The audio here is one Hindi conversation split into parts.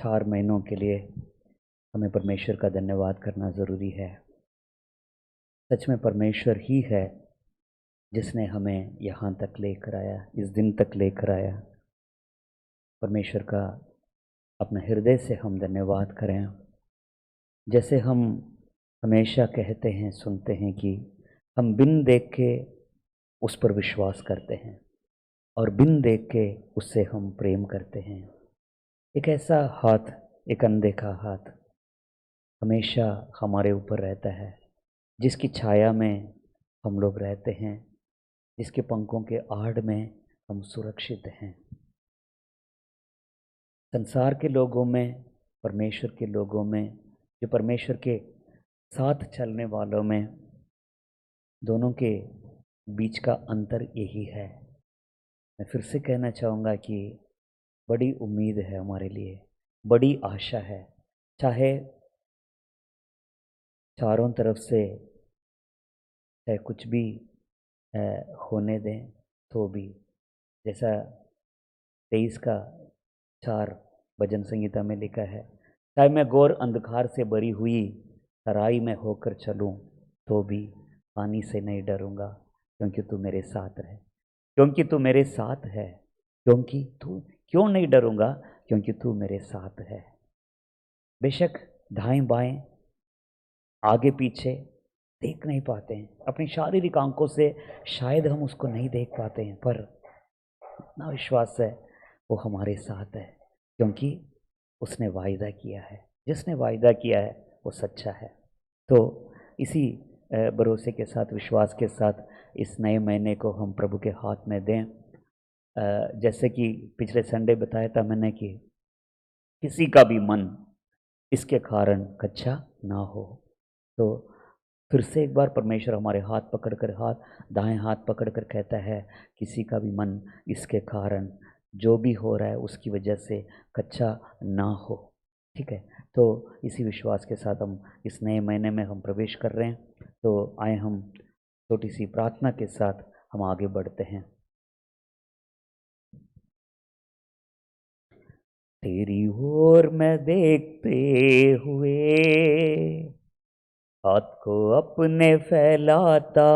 4 महीनों के लिए हमें परमेश्वर का धन्यवाद करना ज़रूरी है। सच में परमेश्वर ही है जिसने हमें यहाँ तक लेकर आया, इस दिन तक लेकर आया। परमेश्वर का अपने हृदय से हम धन्यवाद करें। जैसे हम हमेशा कहते हैं, सुनते हैं कि हम बिन देख के उस पर विश्वास करते हैं और बिन देख के उससे हम प्रेम करते हैं। एक ऐसा हाथ, एक अनदेखा हाथ हमेशा हमारे ऊपर रहता है, जिसकी छाया में हम लोग रहते हैं, जिसके पंखों के आड़ में हम सुरक्षित हैं। संसार के लोगों में, परमेश्वर के लोगों में, जो परमेश्वर के साथ चलने वालों में, दोनों के बीच का अंतर यही है। मैं फिर से कहना चाहूँगा कि बड़ी उम्मीद है हमारे लिए, बड़ी आशा है। चाहे चारों तरफ से चाहे कुछ भी होने दें तो भी, जैसा 23 का 4 भजन संगीता में लिखा है, चाहे मैं घोर अंधकार से भरी हुई तराई में होकर चलूं तो भी पानी से नहीं डरूंगा, क्योंकि तू मेरे साथ है। क्योंकि तू मेरे साथ है, क्योंकि तू क्यों नहीं डरूंगा, क्योंकि तू मेरे साथ है। बेशक दाएं बाएं आगे पीछे देख नहीं पाते हैं, अपनी शारीरिक आंखों से शायद हम उसको नहीं देख पाते हैं, पर इतना विश्वास है वो हमारे साथ है, क्योंकि उसने वायदा किया है। जिसने वायदा किया है वो सच्चा है। तो इसी भरोसे के साथ, विश्वास के साथ इस नए महीने को हम प्रभु के हाथ में दें। जैसे कि पिछले संडे बताया था मैंने कि किसी का भी मन इसके कारण कच्चा ना हो। तो फिर से एक बार परमेश्वर हमारे हाथ पकड़कर, दाएं हाथ पकड़कर कहता है, किसी का भी मन इसके कारण, जो भी हो रहा है उसकी वजह से कच्चा ना हो। ठीक है, तो इसी विश्वास के साथ हम इस नए महीने में हम प्रवेश कर रहे हैं। तो आए हम छोटी सी प्रार्थना के साथ हम आगे बढ़ते हैं। तेरी ओर मैं देखते हुए हाथ को अपने फैलाता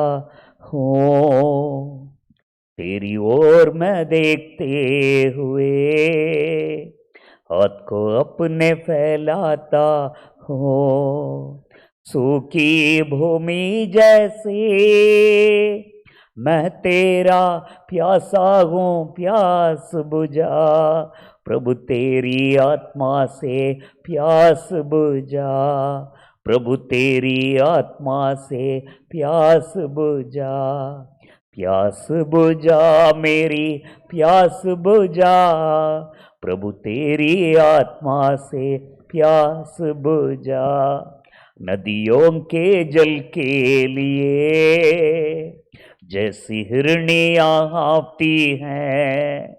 हूँ, तेरी ओर मैं देखते हुए हाथ को अपने फैलाता हूँ। सूखी भूमि जैसे मैं तेरा प्यासा हूँ, प्यास बुझा प्रभु तेरी आत्मा से, प्यास बुझा प्रभु तेरी आत्मा से, प्यास बुझा, प्यास बुझा मेरी, प्यास बुझा प्रभु तेरी आत्मा से, प्यास बुझा। नदियों के जल के लिए जैसी हिरनियां हाँफती हैं,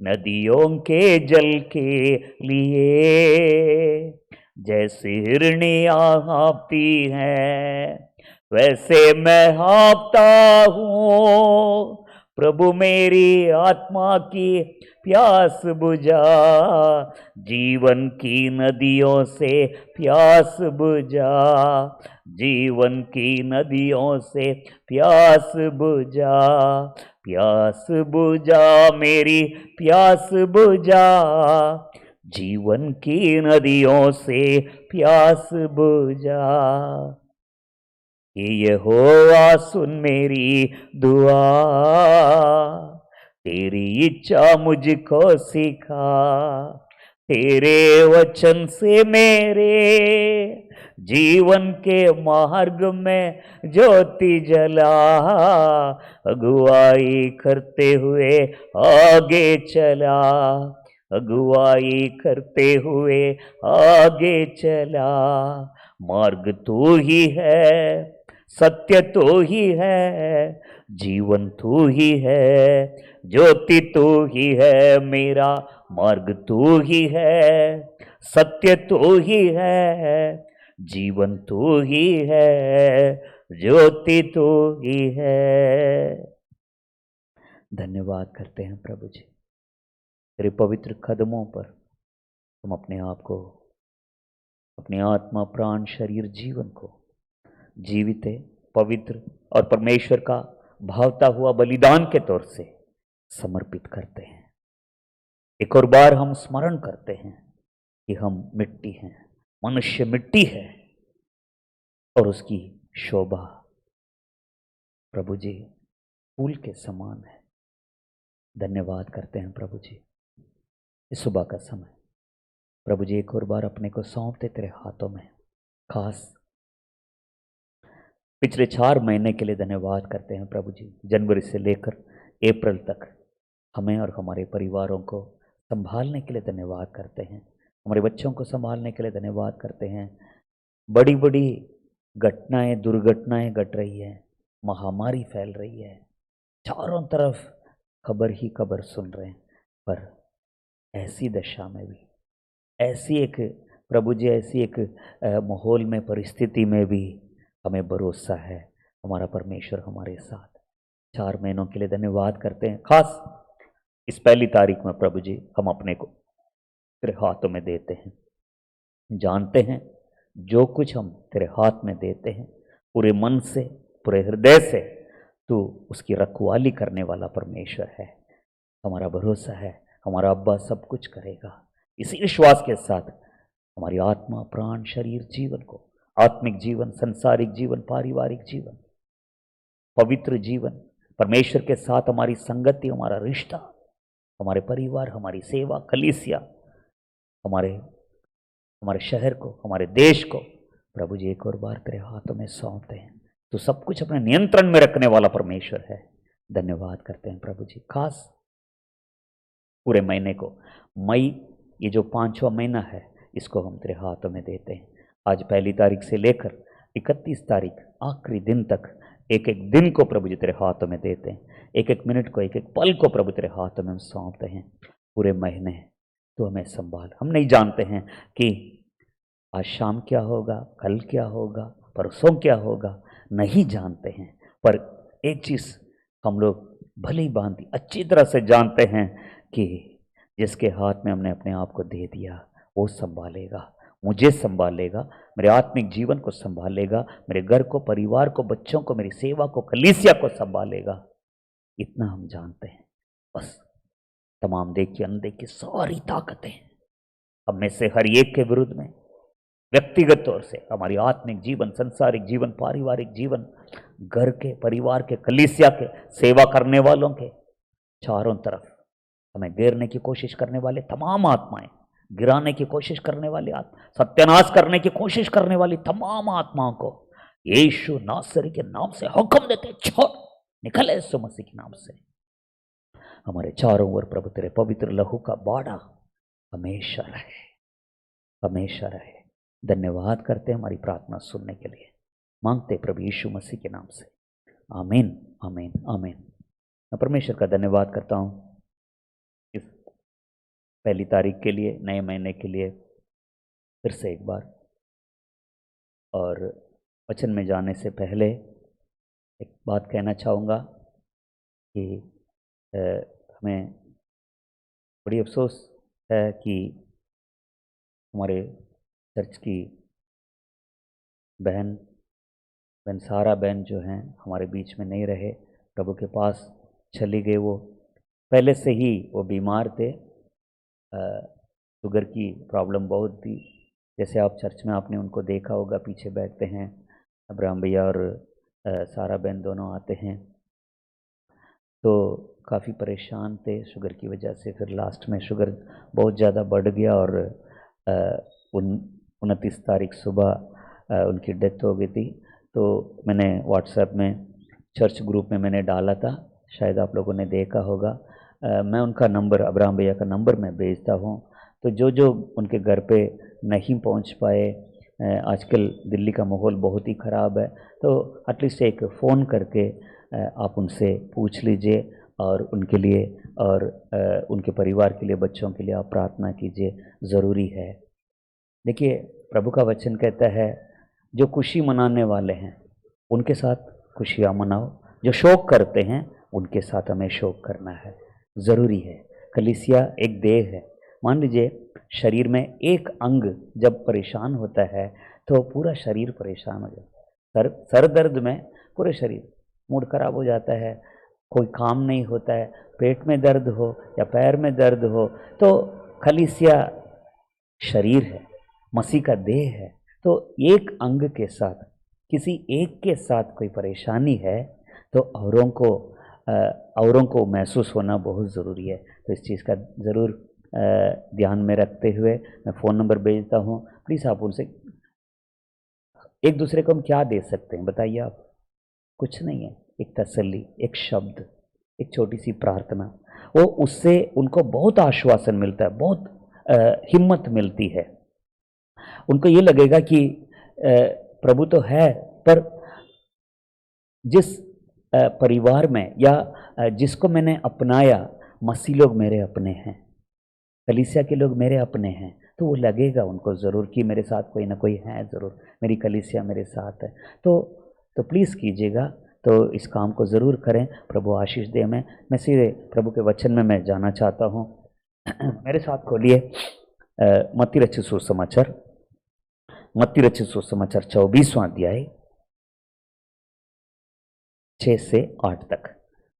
नदियों के जल के लिए जैसी हिरनियां हाँफती हैं, वैसे मैं हाँफता हूँ प्रभु मेरी आत्मा की प्यास बुझा, जीवन की नदियों से प्यास बुझा, जीवन की नदियों से प्यास बुझा, प्यास बुझा मेरी, प्यास बुझा जीवन की नदियों से प्यास बुझा। ये यहोवा सुन मेरी दुआ, तेरी इच्छा मुझको सिखा, तेरे वचन से मेरे जीवन के मार्ग में ज्योति जला, अगुवाई करते हुए आगे चला, अगुवाई करते हुए आगे चला। मार्ग तू ही है, सत्य तू ही है, जीवन तू ही है, ज्योति तू ही है मेरा, मार्ग तू ही है, सत्य तू ही है, जीवन तू ही है, ज्योति तू ही है। धन्यवाद करते हैं प्रभु जी, तेरे पवित्र कदमों पर हम अपने आप को, अपनी आत्मा, प्राण, शरीर, जीवन को जीवित, पवित्र और परमेश्वर का भावता हुआ बलिदान के तौर से समर्पित करते हैं। एक और बार हम स्मरण करते हैं कि हम मिट्टी हैं, मनुष्य मिट्टी है और उसकी शोभा प्रभु जी फूल के समान है। धन्यवाद करते हैं प्रभु जी। इस सुबह का समय प्रभु जी एक और बार अपने को सौंपते तेरे हाथों में। खास पिछले 4 महीने के लिए धन्यवाद करते हैं प्रभु जी। जनवरी से लेकर अप्रैल तक हमें और हमारे परिवारों को संभालने के लिए धन्यवाद करते हैं। हमारे बच्चों को संभालने के लिए धन्यवाद करते हैं। बड़ी बड़ी घटनाएं, दुर्घटनाएं घट रही है, महामारी फैल रही है, चारों तरफ खबर ही खबर सुन रहे हैं, पर ऐसी दशा में भी, ऐसी एक प्रभु जी, ऐसी एक माहौल में, परिस्थिति में भी हमें भरोसा है, हमारा परमेश्वर हमारे साथ। 4 महीनों के लिए धन्यवाद करते हैं। खास इस पहली तारीख में प्रभु जी हम अपने को तेरे हाथों में देते हैं। जानते हैं जो कुछ हम तेरे हाथ में देते हैं पूरे मन से, पूरे हृदय से, तू उसकी रखवाली करने वाला परमेश्वर है। हमारा भरोसा है हमारा अब्बा सब कुछ करेगा। इसी विश्वास के साथ हमारी आत्मा, प्राण, शरीर, जीवन को, आत्मिक जीवन, संसारिक जीवन, पारिवारिक जीवन, पवित्र जीवन, परमेश्वर के साथ हमारी संगति, हमारा रिश्ता, हमारे परिवार, हमारी सेवा, कलीसिया, हमारे शहर को, हमारे देश को प्रभु जी एक और बार तेरे हाथों में सौंपते हैं। तो सब कुछ अपने नियंत्रण में रखने वाला परमेश्वर है। धन्यवाद करते हैं प्रभु जी। खास पूरे महीने को, मई ये जो 5वां महीना है, इसको हम तेरे हाथों में देते हैं। आज 1 तारीख से लेकर 31 तारीख आखिरी दिन तक एक एक दिन को प्रभु जी तेरे हाथों में देते हैं। एक एक मिनट को, एक एक पल को प्रभु तेरे हाथों में हम सौंपते हैं। पूरे महीने तो हमें संभाल। हम नहीं जानते हैं कि आज शाम क्या होगा, कल क्या होगा, परसों क्या होगा, नहीं जानते हैं, पर एक चीज़ हम लोग भली भांति अच्छी तरह से जानते हैं कि जिसके हाथ में हमने अपने आप को दे दिया वो संभालेगा, मुझे संभालेगा, मेरे आत्मिक जीवन को संभालेगा, मेरे घर को, परिवार को, बच्चों को, मेरी सेवा को, कलीसिया को संभालेगा। इतना हम जानते हैं। बस तमाम देखी अनदेखी सारी ताकतें हम में से हर एक के विरुद्ध में, व्यक्तिगत तौर से हमारी आत्मिक जीवन, संसारिक जीवन, पारिवारिक जीवन, घर के, परिवार के, कलीसिया के, सेवा करने वालों के, चारों तरफ हमें घेरने की कोशिश करने वाले तमाम आत्माएं, गिराने की कोशिश करने वाली आत्मा, सत्यानाश करने की कोशिश करने वाली तमाम आत्माओं को यीशु नासरी के नाम से हुक्म देते, छोड़, निकल यीशु मसीह के नाम से। हमारे चारों ओर प्रभु तेरे पवित्र लहू का बाड़ा हमेशा रहे, हमेशा रहे। धन्यवाद करते हैं हमारी प्रार्थना सुनने के लिए, मांगते प्रभु यीशु मसीह के नाम से, आमीन, आमीन, आमीन। मैं परमेश्वर का धन्यवाद करता हूँ इस 1 तारीख के लिए, नए महीने के लिए फिर से एक बार। और वचन में जाने से पहले एक बात कहना चाहूँगा कि हमें बड़ी अफसोस है कि हमारे चर्च की बहन सारा बहन जो हैं हमारे बीच में नहीं रहे, प्रभु के पास चली गई। वो पहले से ही वो बीमार थे, शुगर की प्रॉब्लम बहुत थी। जैसे आप चर्च में आपने उनको देखा होगा, पीछे बैठते हैं अब्राहम भैया और सारा बहन दोनों आते हैं, तो काफ़ी परेशान थे शुगर की वजह से। फिर लास्ट में शुगर बहुत ज़्यादा बढ़ गया और 29 तारीख सुबह उनकी डेथ हो गई थी। तो मैंने व्हाट्सएप में चर्च ग्रुप में मैंने डाला था, शायद आप लोगों ने देखा होगा। मैं उनका नंबर, अब्राहम भैया का नंबर मैं भेजता हूँ। तो जो उनके घर पे नहीं पहुँच पाए, आजकल दिल्ली का माहौल बहुत ही ख़राब है, तो एटलीस्ट एक फ़ोन करके आप उनसे पूछ लीजिए और उनके लिए और उनके परिवार के लिए, बच्चों के लिए आप प्रार्थना कीजिए, ज़रूरी है। देखिए प्रभु का वचन कहता है जो खुशी मनाने वाले हैं उनके साथ खुशियाँ मनाओ, जो शोक करते हैं उनके साथ हमें शोक करना है, ज़रूरी है। कलीसिया एक देह है। मान लीजिए शरीर में एक अंग जब परेशान होता है तो पूरा शरीर परेशान हो जाता है। सर दर्द में पूरे शरीर, मूड खराब हो जाता है, कोई काम नहीं होता है, पेट में दर्द हो या पैर में दर्द हो, तो कलीसिया शरीर है, मसीह का देह है। तो एक अंग के साथ, किसी एक के साथ कोई परेशानी है तो औरों को महसूस होना बहुत ज़रूरी है। तो इस चीज़ का ज़रूर ध्यान में रखते हुए मैं फ़ोन नंबर भेजता हूँ। प्लीज़ आप उनसे, एक दूसरे को हम क्या दे सकते हैं बताइए आप? कुछ नहीं है, एक तसल्ली, एक शब्द, एक छोटी सी प्रार्थना, वो उससे उनको बहुत आश्वासन मिलता है, बहुत हिम्मत मिलती है। उनको ये लगेगा कि प्रभु तो है, पर जिस परिवार में या जिसको मैंने अपनाया, मसीह लोग मेरे अपने हैं, कलीसिया के लोग मेरे अपने हैं, तो वो लगेगा उनको ज़रूर कि मेरे साथ कोई ना कोई है, ज़रूर मेरी कलीसिया मेरे साथ है। तो प्लीज़ कीजिएगा, तो इस काम को ज़रूर करें। प्रभु आशीष दे। मैं सीधे प्रभु के वचन में मैं जाना चाहता हूँ। मेरे साथ खोलिए मत्ती रचित सुसमाचार, मत्ती रचित सुसमाचार 24वां अध्याय 6 से 8 तक।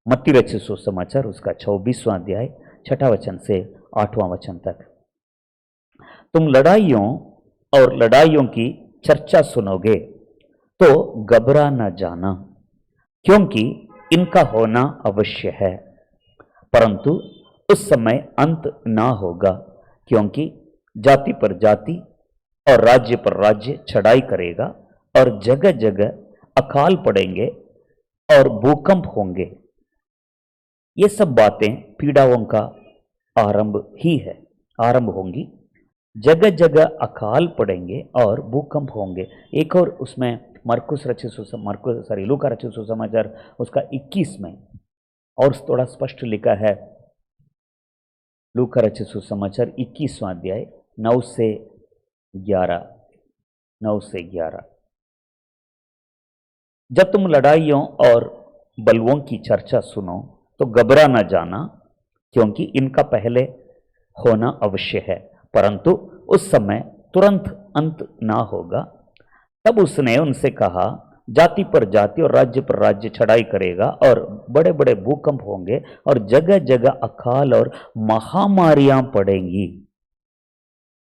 मत्ती रचित सुसमाचार उसका 24वां अध्याय 6 वचन से 8वां वचन तक। तुम लड़ाइयों और लड़ाइयों की चर्चा सुनोगे तो घबरा न जाना, क्योंकि इनका होना अवश्य है, परंतु उस समय अंत ना होगा। क्योंकि जाति पर जाति और राज्य पर राज्य चढ़ाई करेगा और जगह जगह अकाल पड़ेंगे और भूकंप होंगे। ये सब बातें पीड़ाओं का आरंभ ही है, आरंभ होंगी। जगह जगह अकाल पड़ेंगे और भूकंप होंगे। एक और उसमें लूका रचित सुसमाचार उसका 21 में और थोड़ा स्पष्ट लिखा है। लूका रचित सुसमाचार 21वां अध्याय 9 से 11। जब तुम लड़ाइयों और बलवों की चर्चा सुनो तो घबरा न जाना, क्योंकि इनका पहले होना अवश्य है, परंतु उस समय तुरंत अंत ना होगा। तब उसने उनसे कहा, जाति पर जाति और राज्य पर राज्य चढ़ाई करेगा और बड़े बड़े भूकंप होंगे और जगह जगह अकाल और महामारियां पड़ेंगी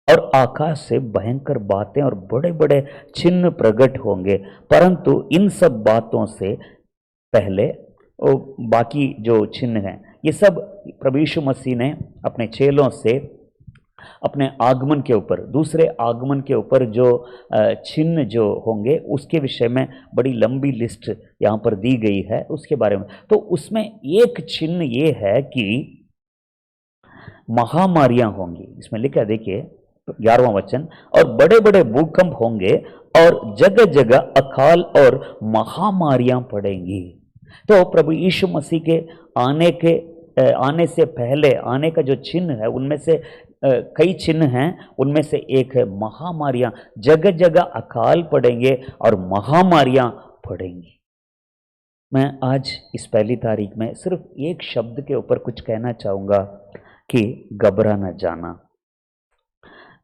और आकाश से भयंकर बातें और बड़े बड़े चिन्ह प्रकट होंगे। परंतु इन सब बातों से पहले बाकी जो चिन्ह हैं, ये सब प्रभु यीशु मसीह ने अपने चेलों से अपने आगमन के ऊपर, दूसरे आगमन के ऊपर जो चिन्ह जो होंगे उसके विषय में बड़ी लंबी लिस्ट यहाँ पर दी गई है उसके बारे में। तो उसमें एक चिन्ह ये है कि महामारियां होंगी। इसमें लिखा देखिए 11वां वचन, और बड़े बड़े भूकंप होंगे और जगह जगह अकाल और महामारियां पड़ेंगी। तो प्रभु यीशु मसीह के आने से पहले आने का जो चिन्ह है उनमें से कई चिन्ह हैं, उनमें से एक है महामारियां। जगह जगह अकाल पड़ेंगे और महामारियां पड़ेंगी। मैं आज इस पहली तारीख में सिर्फ एक शब्द के ऊपर कुछ कहना चाहूंगा कि घबरा न जाना।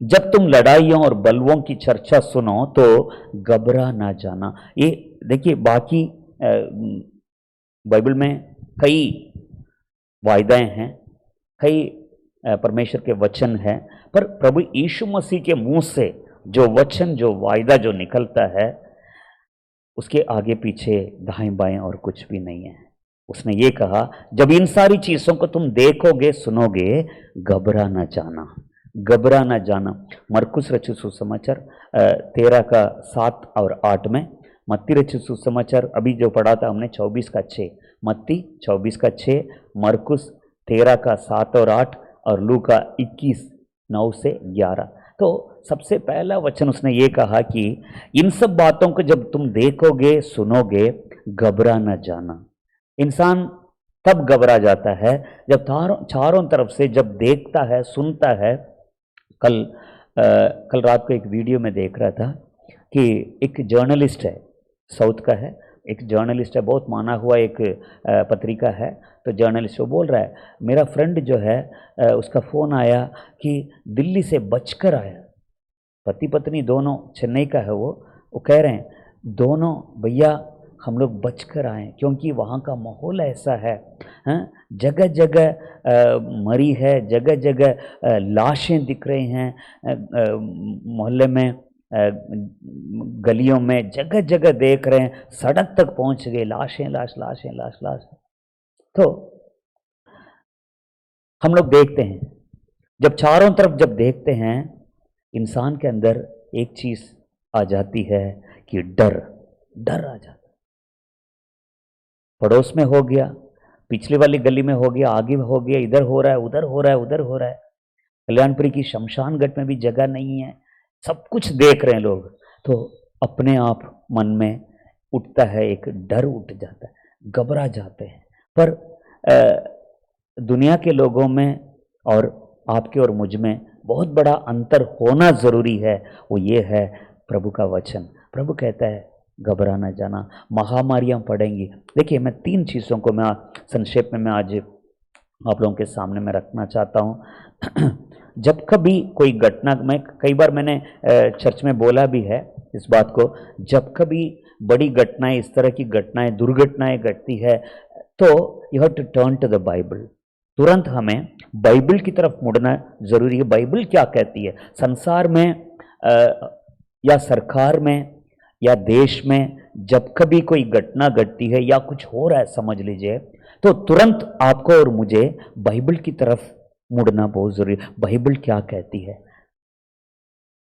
जब तुम लड़ाइयों और बलवों की चर्चा सुनो तो घबरा न जाना। ये देखिए, बाकी बाइबल में कई वायदाएं हैं, कई परमेश्वर के वचन हैं, पर प्रभु यीशु मसीह के मुंह से जो वचन, जो वायदा जो निकलता है, उसके आगे पीछे दाएं बाएं और कुछ भी नहीं है। उसने ये कहा, जब इन सारी चीजों को तुम देखोगे सुनोगे, घबरा ना जाना, घबरा ना जाना। मरकुस रचित सुसमाचार 13 का 7 और 8 में, मत्ती रचित सुसमाचार अभी जो पढ़ा था हमने 24 का 6, मत्ती 24 का 6, मरकुस 13 का 7 और 8 और लूका 21 9 से 11। तो सबसे पहला वचन उसने ये कहा कि इन सब बातों को जब तुम देखोगे सुनोगे, घबरा न जाना। इंसान तब घबरा जाता है जब चारों तरफ से जब देखता है, सुनता है। कल रात को एक वीडियो में देख रहा था कि एक जर्नलिस्ट है, साउथ का है, एक जर्नलिस्ट है, बहुत माना हुआ एक पत्रिका है, तो जर्नलिस्ट वो बोल रहा है, मेरा फ्रेंड जो है उसका फ़ोन आया कि दिल्ली से बचकर आया, पति पत्नी दोनों, चेन्नई का है वो कह रहे हैं दोनों भैया हम लोग बचकर आए क्योंकि वहाँ का माहौल ऐसा है, जगह जगह मरी है, जगह जगह लाशें दिख रही हैं, मोहल्ले में गलियों में जगह जगह देख रहे हैं, सड़क तक पहुंच गए, लाशें लाश लाशें लाश लाश। तो हम लोग देखते हैं, जब चारों तरफ जब देखते हैं, इंसान के अंदर एक चीज आ जाती है कि डर आ जाता है। पड़ोस में हो गया, पिछली वाली गली में हो गया, आगे हो गया, इधर हो रहा है, उधर हो रहा है, उधर हो रहा है। कल्याणपुरी की शमशान घाट में भी जगह नहीं है, सब कुछ देख रहे हैं लोग, तो अपने आप मन में उठता है, एक डर उठ जाता है, घबरा जाते हैं। पर दुनिया के लोगों में और आपके और मुझ में बहुत बड़ा अंतर होना जरूरी है, वो ये है प्रभु का वचन। प्रभु कहता है घबरा ना जाना, महामारियां पड़ेंगी। देखिए, मैं 3 चीज़ों को मैं संक्षेप में मैं आज आप लोगों के सामने में रखना चाहता हूँ। जब कभी कोई घटना, मैं कई बार मैंने चर्च में बोला भी है इस बात को, जब कभी बड़ी घटनाएं, इस तरह की घटनाएं, दुर्घटनाएं घटती है, तो you have to turn to the Bible. तुरंत हमें बाइबल की तरफ मुड़ना जरूरी है। बाइबल क्या कहती है? संसार में या सरकार में या देश में जब कभी कोई घटना घटती है या कुछ हो रहा है, समझ लीजिए, तो तुरंत आपको और मुझे बाइबल की तरफ मुड़ना बहुत जरूरी है। बाइबल क्या कहती है?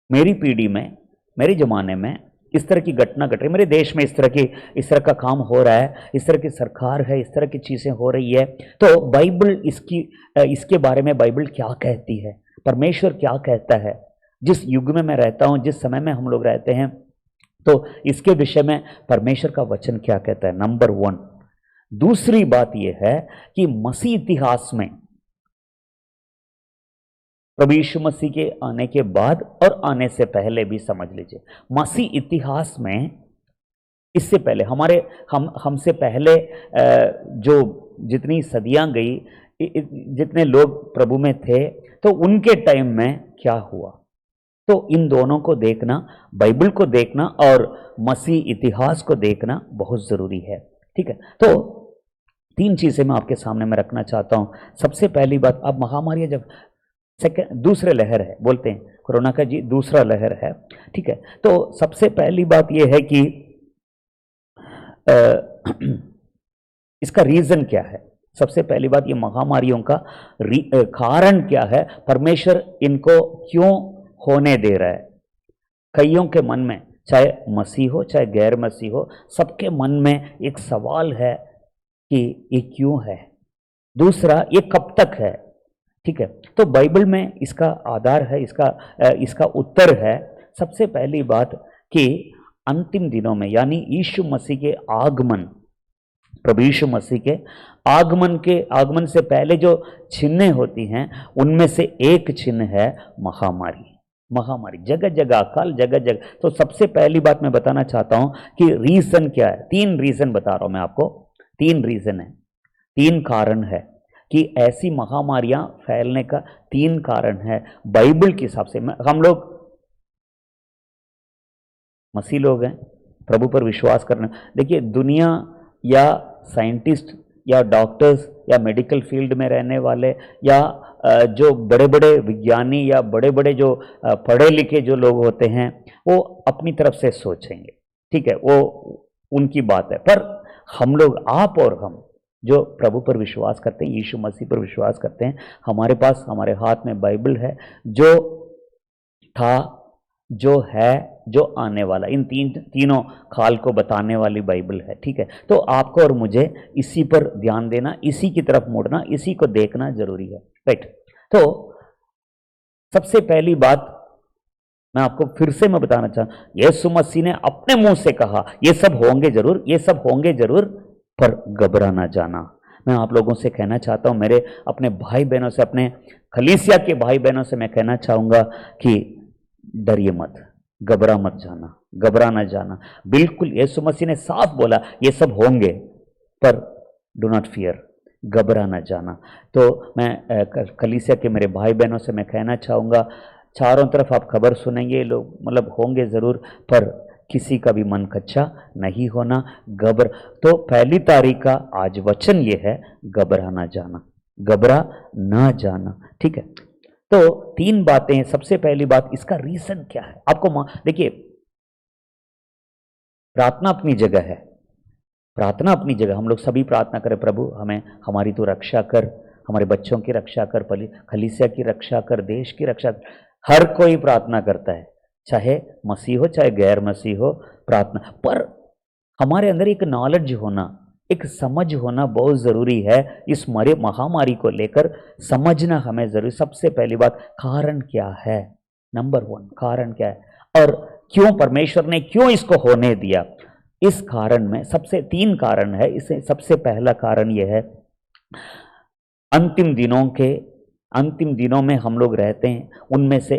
मेरी पीढ़ी में, मेरे जमाने में इस तरह की घटना घट रही, मेरे देश में इस तरह का काम हो रहा है, इस तरह की सरकार है, इस तरह की चीजें हो रही है, तो बाइबल इसके बारे में बाइबल क्या कहती है? परमेश्वर क्या कहता है? जिस युग में मैं रहता हूं, जिस समय में हम लोग रहते हैं, तो इसके विषय में परमेश्वर का वचन क्या कहता है? नंबर 1। दूसरी बात यह है कि मसीह इतिहास में, प्रभु यीशु मसीह के आने के बाद और आने से पहले भी समझ लीजिए, मसीह इतिहास में इससे पहले हमसे पहले जो जितनी सदियां गई, जितने लोग प्रभु में थे, तो उनके टाइम में क्या हुआ, तो इन दोनों को देखना, बाइबल को देखना और मसीह इतिहास को देखना बहुत जरूरी है। ठीक है, तो 3 चीजें मैं आपके सामने में रखना चाहता हूं। सबसे पहली बात, अब महामारी जब दूसरे लहर है, बोलते हैं कोरोना का जी दूसरा लहर है, ठीक है, तो सबसे पहली बात यह है कि इसका रीजन क्या है? सबसे पहली बात, ये महामारियों का कारण क्या है? परमेश्वर इनको क्यों होने दे रहा है? कईयों के मन में, चाहे मसीह हो चाहे गैर मसीह हो, सबके मन में एक सवाल है कि ये क्यों है। दूसरा, ये कब तक है? ठीक है, तो बाइबल में इसका आधार है, इसका उत्तर है। सबसे पहली बात कि अंतिम दिनों में, यानी यीशु मसीह के आगमन, प्रभु यीशु मसीह के आगमन से पहले जो चिन्हें होती हैं, उनमें से एक चिन्ह है महामारी, जगह जगह अकाल, जगह जगह। तो सबसे पहली बात मैं बताना चाहता हूं कि रीजन क्या है। 3 रीजन बता रहा हूं मैं आपको, 3 रीजन है, 3 कारण है कि ऐसी महामारियां फैलने का 3 कारण है बाइबल के हिसाब से। हम लोग मसीह लोग हैं, प्रभु पर विश्वास करना। देखिए, दुनिया या साइंटिस्ट या डॉक्टर्स या मेडिकल फील्ड में रहने वाले या जो बड़े बड़े विज्ञानी या बड़े बड़े जो पढ़े लिखे जो लोग होते हैं, वो अपनी तरफ से सोचेंगे, ठीक है, वो उनकी बात है। पर हम लोग, आप और हम जो प्रभु पर विश्वास करते हैं, यीशु मसीह पर विश्वास करते हैं, हमारे पास, हमारे हाथ में बाइबल है, जो था, जो है, जो आने वाला, इन तीनों काल को बताने वाली बाइबल है। ठीक है, तो आपको और मुझे इसी पर ध्यान देना, इसी की तरफ मुड़ना, इसी को देखना जरूरी है। राइट, तो सबसे पहली बात मैं आपको फिर से मैं बताना चाहूँ, यीशु मसीह ने अपने मुंह से कहा, ये सब होंगे जरूर, ये सब होंगे जरूर, पर घबरा ना जाना। मैं आप लोगों से कहना चाहता हूं, मेरे अपने भाई बहनों से, अपने कलीसिया के भाई बहनों से मैं कहना चाहूंगा कि डरिए मत, घबरा मत जाना, घबरा ना जाना। बिल्कुल यीशु मसीह ने साफ बोला ये सब होंगे, पर डू नॉट फियर, घबरा ना जाना। तो मैं कलीसिया के मेरे भाई बहनों से मैं कहना चाहूँगा, चारों तरफ आप खबर सुनेंगे, लोग मतलब होंगे ज़रूर, पर किसी का भी मन कच्चा नहीं होना। तो पहली तारीख का आज वचन ये है, घबरा ना जाना, घबरा ना जाना, ठीक है। तो तीन बातें हैं। सबसे पहली बात, इसका रीजन क्या है आपको देखिए, प्रार्थना अपनी जगह है, प्रार्थना अपनी जगह, हम लोग सभी प्रार्थना करें, प्रभु हमें हमारी तो रक्षा कर, हमारे बच्चों की रक्षा कर, कलीसिया की रक्षा कर, देश की रक्षा कर। हर कोई प्रार्थना करता है, चाहे मसीह हो चाहे गैर मसीह हो, प्रार्थना। पर हमारे अंदर एक नॉलेज होना, एक समझ होना बहुत ज़रूरी है। इस महामारी को लेकर समझना हमें ज़रूरी। सबसे पहली बात, कारण क्या है, नंबर वन, कारण क्या है और क्यों परमेश्वर ने क्यों इसको होने दिया। इस कारण में सबसे तीन कारण है। इसे सबसे पहला कारण यह है, अंतिम दिनों में हम लोग रहते हैं, उनमें से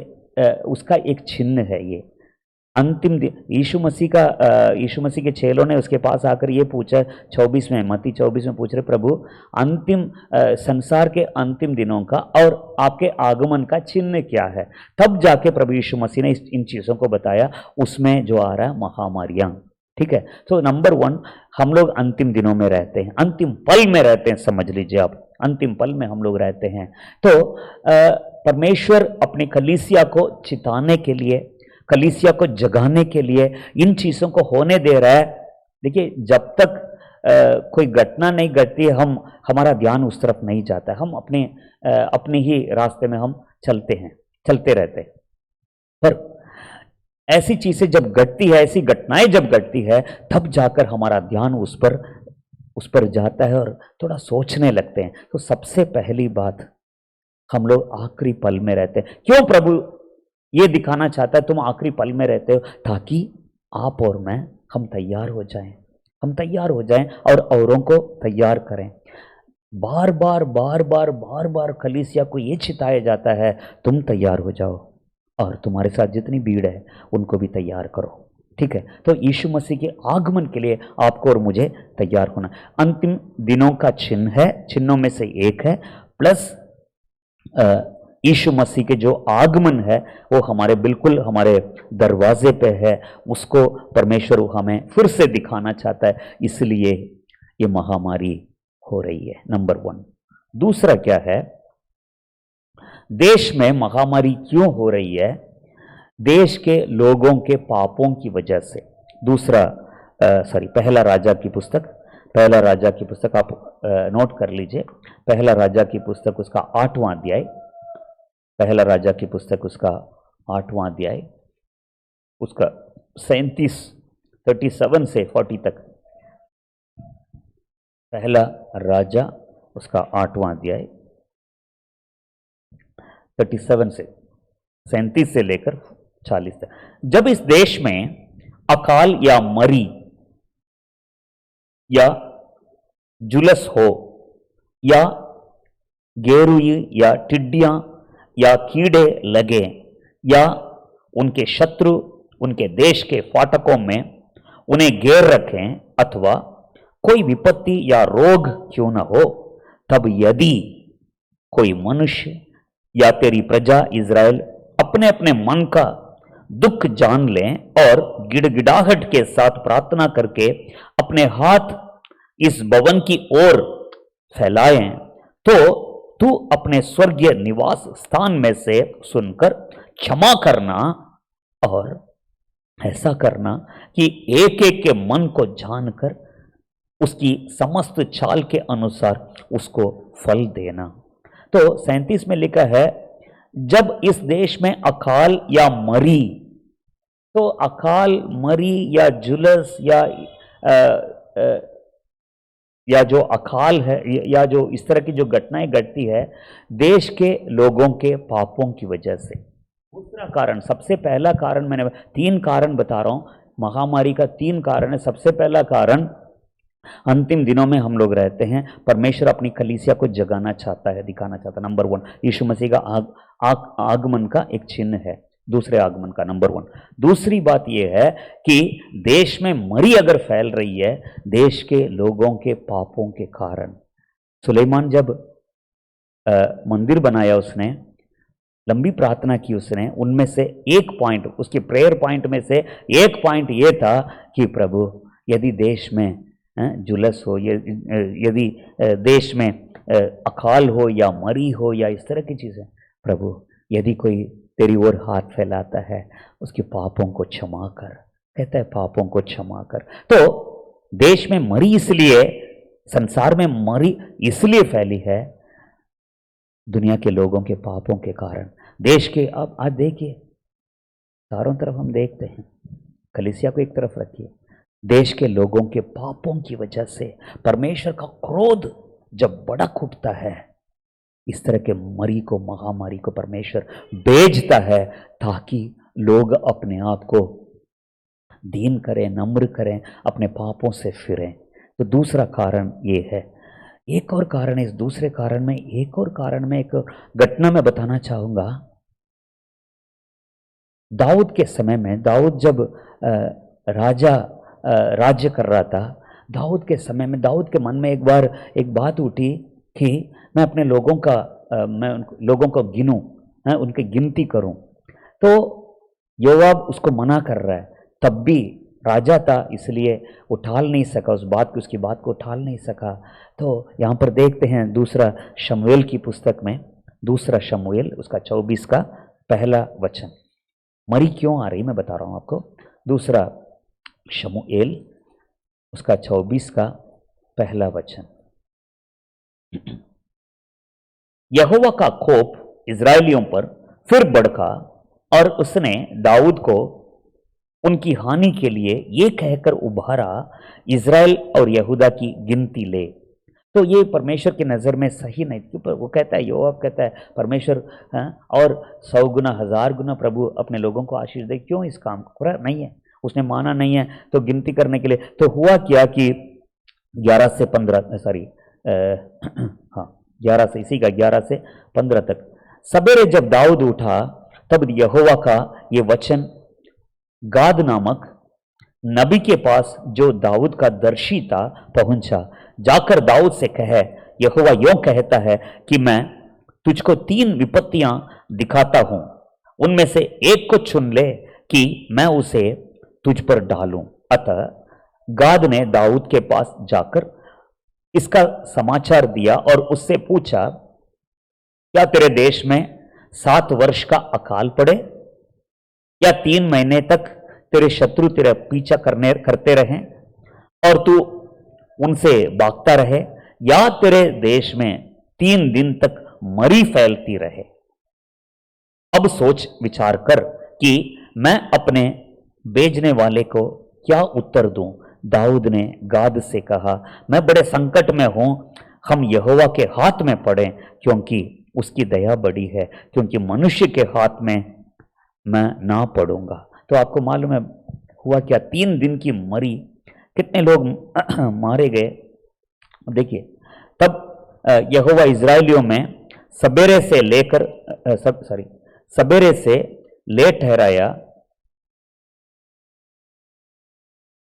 उसका एक चिन्ह है ये अंतिम दिन। यीशु मसीह के चेलों ने उसके पास आकर ये पूछा, 24 में, मत्ती 24 में पूछ रहे, प्रभु अंतिम संसार के अंतिम दिनों का और आपके आगमन का चिन्ह क्या है। तब जाके प्रभु यीशु मसीह ने इन चीज़ों को बताया, उसमें जो आ रहा है महामारियाँ, ठीक है। तो नंबर वन, हम लोग अंतिम दिनों में रहते हैं, अंतिम पल में रहते हैं, समझ लीजिए आप, अंतिम पल में हम लोग रहते हैं। तो परमेश्वर अपनी कलीसिया को चिताने के लिए, कलीसिया को जगाने के लिए इन चीज़ों को होने दे रहा है। देखिए, जब तक कोई घटना नहीं घटती है, हमारा ध्यान उस तरफ नहीं जाता है, हम अपने ही रास्ते में हम चलते रहते हैं। पर ऐसी चीज़ें जब घटती है, ऐसी घटनाएं जब घटती है, तब जाकर हमारा ध्यान उस पर जाता है और थोड़ा सोचने लगते हैं। तो सबसे पहली बात, हम लोग आखिरी पल में रहते हैं। क्यों प्रभु ये दिखाना चाहता है तुम आखिरी पल में रहते हो? ताकि आप और मैं, हम तैयार हो जाएं और औरों को तैयार करें। बार बार कलीसिया को ये चिताया जाता है, तुम तैयार हो जाओ और तुम्हारे साथ जितनी भीड़ है उनको भी तैयार करो, ठीक है। तो यीशु मसीह के आगमन के लिए आपको और मुझे तैयार होना। अंतिम दिनों का चिन्ह है, चिन्हों में से एक है, प्लस यीशु मसीह के जो आगमन है वो बिल्कुल हमारे दरवाजे पे है। उसको परमेश्वर हमें फिर से दिखाना चाहता है, इसलिए ये महामारी हो रही है, नंबर वन। दूसरा क्या है, देश में महामारी क्यों हो रही है? देश के लोगों के पापों की वजह से। पहला राजा की पुस्तक आप नोट कर लीजिए। पहला राजा की पुस्तक उसका 8वां अध्याय, पहला राजा की पुस्तक उसका 8वां अध्याय, उसका 37 से 40 तक। पहला राजा उसका 8वां अध्याय 37 से लेकर 40 तक। जब इस देश में अकाल या मरी या जुलस हो, या गेरुई या टिड्डियां या कीड़े लगे, या उनके शत्रु उनके देश के फाटकों में उन्हें घेर रखें, अथवा कोई विपत्ति या रोग क्यों न हो, तब यदि कोई मनुष्य या तेरी प्रजा इज़राइल अपने अपने मन का दुख जान लें और गिड़गिड़ाहट के साथ प्रार्थना करके अपने हाथ इस भवन की ओर फैलाएं, तो तू अपने स्वर्गीय निवास स्थान में से सुनकर क्षमा करना और ऐसा करना कि एक एक के मन को जानकर उसकी समस्त चाल के अनुसार उसको फल देना। तो 37 में लिखा है, जब इस देश में अकाल या मरी, तो अकाल मरी या जुलस या जो अकाल है या जो इस तरह की जो घटनाएं घटती है, देश के लोगों के पापों की वजह से। दूसरा कारण, सबसे पहला कारण, मैंने 3 कारण बता रहा हूं, महामारी का 3 कारण है। सबसे पहला कारण, अंतिम दिनों में हम लोग रहते हैं, परमेश्वर अपनी कलीसिया को जगाना चाहता है, दिखाना चाहता है। नंबर 1, यीशु मसीह का आगमन का एक चिन्ह है। दूसरे आगमन का, नंबर 1। दूसरी बात यह है कि देश में मरी अगर फैल रही है देश के लोगों के पापों के कारण। सुलेमान जब मंदिर बनाया, उसने लंबी प्रार्थना की, उसने उनमें से एक पॉइंट, उसके प्रेयर पॉइंट में से एक पॉइंट ये था कि प्रभु यदि देश में जुलस हो, यदि देश में अकाल हो या मरी हो या इस तरह की चीजें, प्रभु यदि कोई तेरी ओर हाथ फैलाता है उसके पापों को क्षमा कर। कहता है पापों को क्षमा कर। तो देश में मरी इसलिए, संसार में मरी इसलिए फैली है दुनिया के लोगों के पापों के कारण। देश के, अब आज देखिए चारों तरफ हम देखते हैं, कलीसिया को एक तरफ रखिए, देश के लोगों के पापों की वजह से परमेश्वर का क्रोध जब भड़क उठता है, इस तरह के मरी को, महामारी को परमेश्वर भेजता है ताकि लोग अपने आप को दीन करें, नम्र करें, अपने पापों से फिरें। तो दूसरा कारण ये है। एक और कारण है, इस दूसरे कारण में एक और कारण में एक घटना मैं बताना चाहूंगा। दाऊद के समय में, दाऊद जब राजा राज्य कर रहा था, दाऊद के समय में दाऊद के मन में एक बार एक बात उठी कि मैं अपने लोगों का मैं लोगों को गिनूं, उनकी गिनती करूं। तो योआब उसको मना कर रहा है, तब भी राजा था इसलिए उठाल नहीं सका उस बात को, उसकी बात को उठाल नहीं सका। तो यहाँ पर देखते हैं दूसरा शमूएल की पुस्तक में, दूसरा शमूएल उसका 24 का पहला वचन। मरी क्यों आ रही मैं बता रहा हूँ आपको। दूसरा शमूएल उसका 24 का पहला वचन। यहोवा का कोप इजराइलियों पर फिर भड़का और उसने दाऊद को उनकी हानि के लिए ये कहकर उभारा, इजराइल और यहूदा की गिनती ले। तो ये परमेश्वर की नज़र में सही नहीं, क्योंकि वो कहता है, योआब कहता है परमेश्वर और 100 गुना 1000 गुना प्रभु अपने लोगों को आशीष दे, क्यों इस काम को पूरा नहीं है, उसने माना नहीं है। तो गिनती करने के लिए तो हुआ क्या कि 11 से 15 सॉरी हाँ 11 से, इसी का 11 से 15 तक। सवेरे जब दाऊद उठा तब यहोवा का ये वचन गाद नामक नबी के पास, जो दाऊद का दर्शी था, पहुंचा। जाकर दाऊद से कहे, यहोवा यों कहता है कि मैं तुझको 3 विपत्तियां दिखाता हूं, उनमें से एक को चुन ले कि मैं उसे तुझ पर डालूं। अतः गाद ने दाऊद के पास जाकर इसका समाचार दिया और उससे पूछा, क्या तेरे देश में 7 वर्ष का अकाल पड़े या 3 महीने तक तेरे शत्रु तेरा पीछा करते रहें और तू उनसे भागता रहे, या तेरे देश में 3 दिन तक मरी फैलती रहे। अब सोच विचार कर कि मैं अपने भेजने वाले को क्या उत्तर दूं। दाऊद ने गाद से कहा, मैं बड़े संकट में हूं, हम यहोवा के हाथ में पड़े, क्योंकि उसकी दया बड़ी है, क्योंकि मनुष्य के हाथ में मैं ना पड़ूंगा। तो आपको मालूम है हुआ क्या, 3 दिन की मरी, कितने लोग मारे गए। देखिए, तब यहोवा इजराइलियों में सवेरे से लेकर सवेरे से ले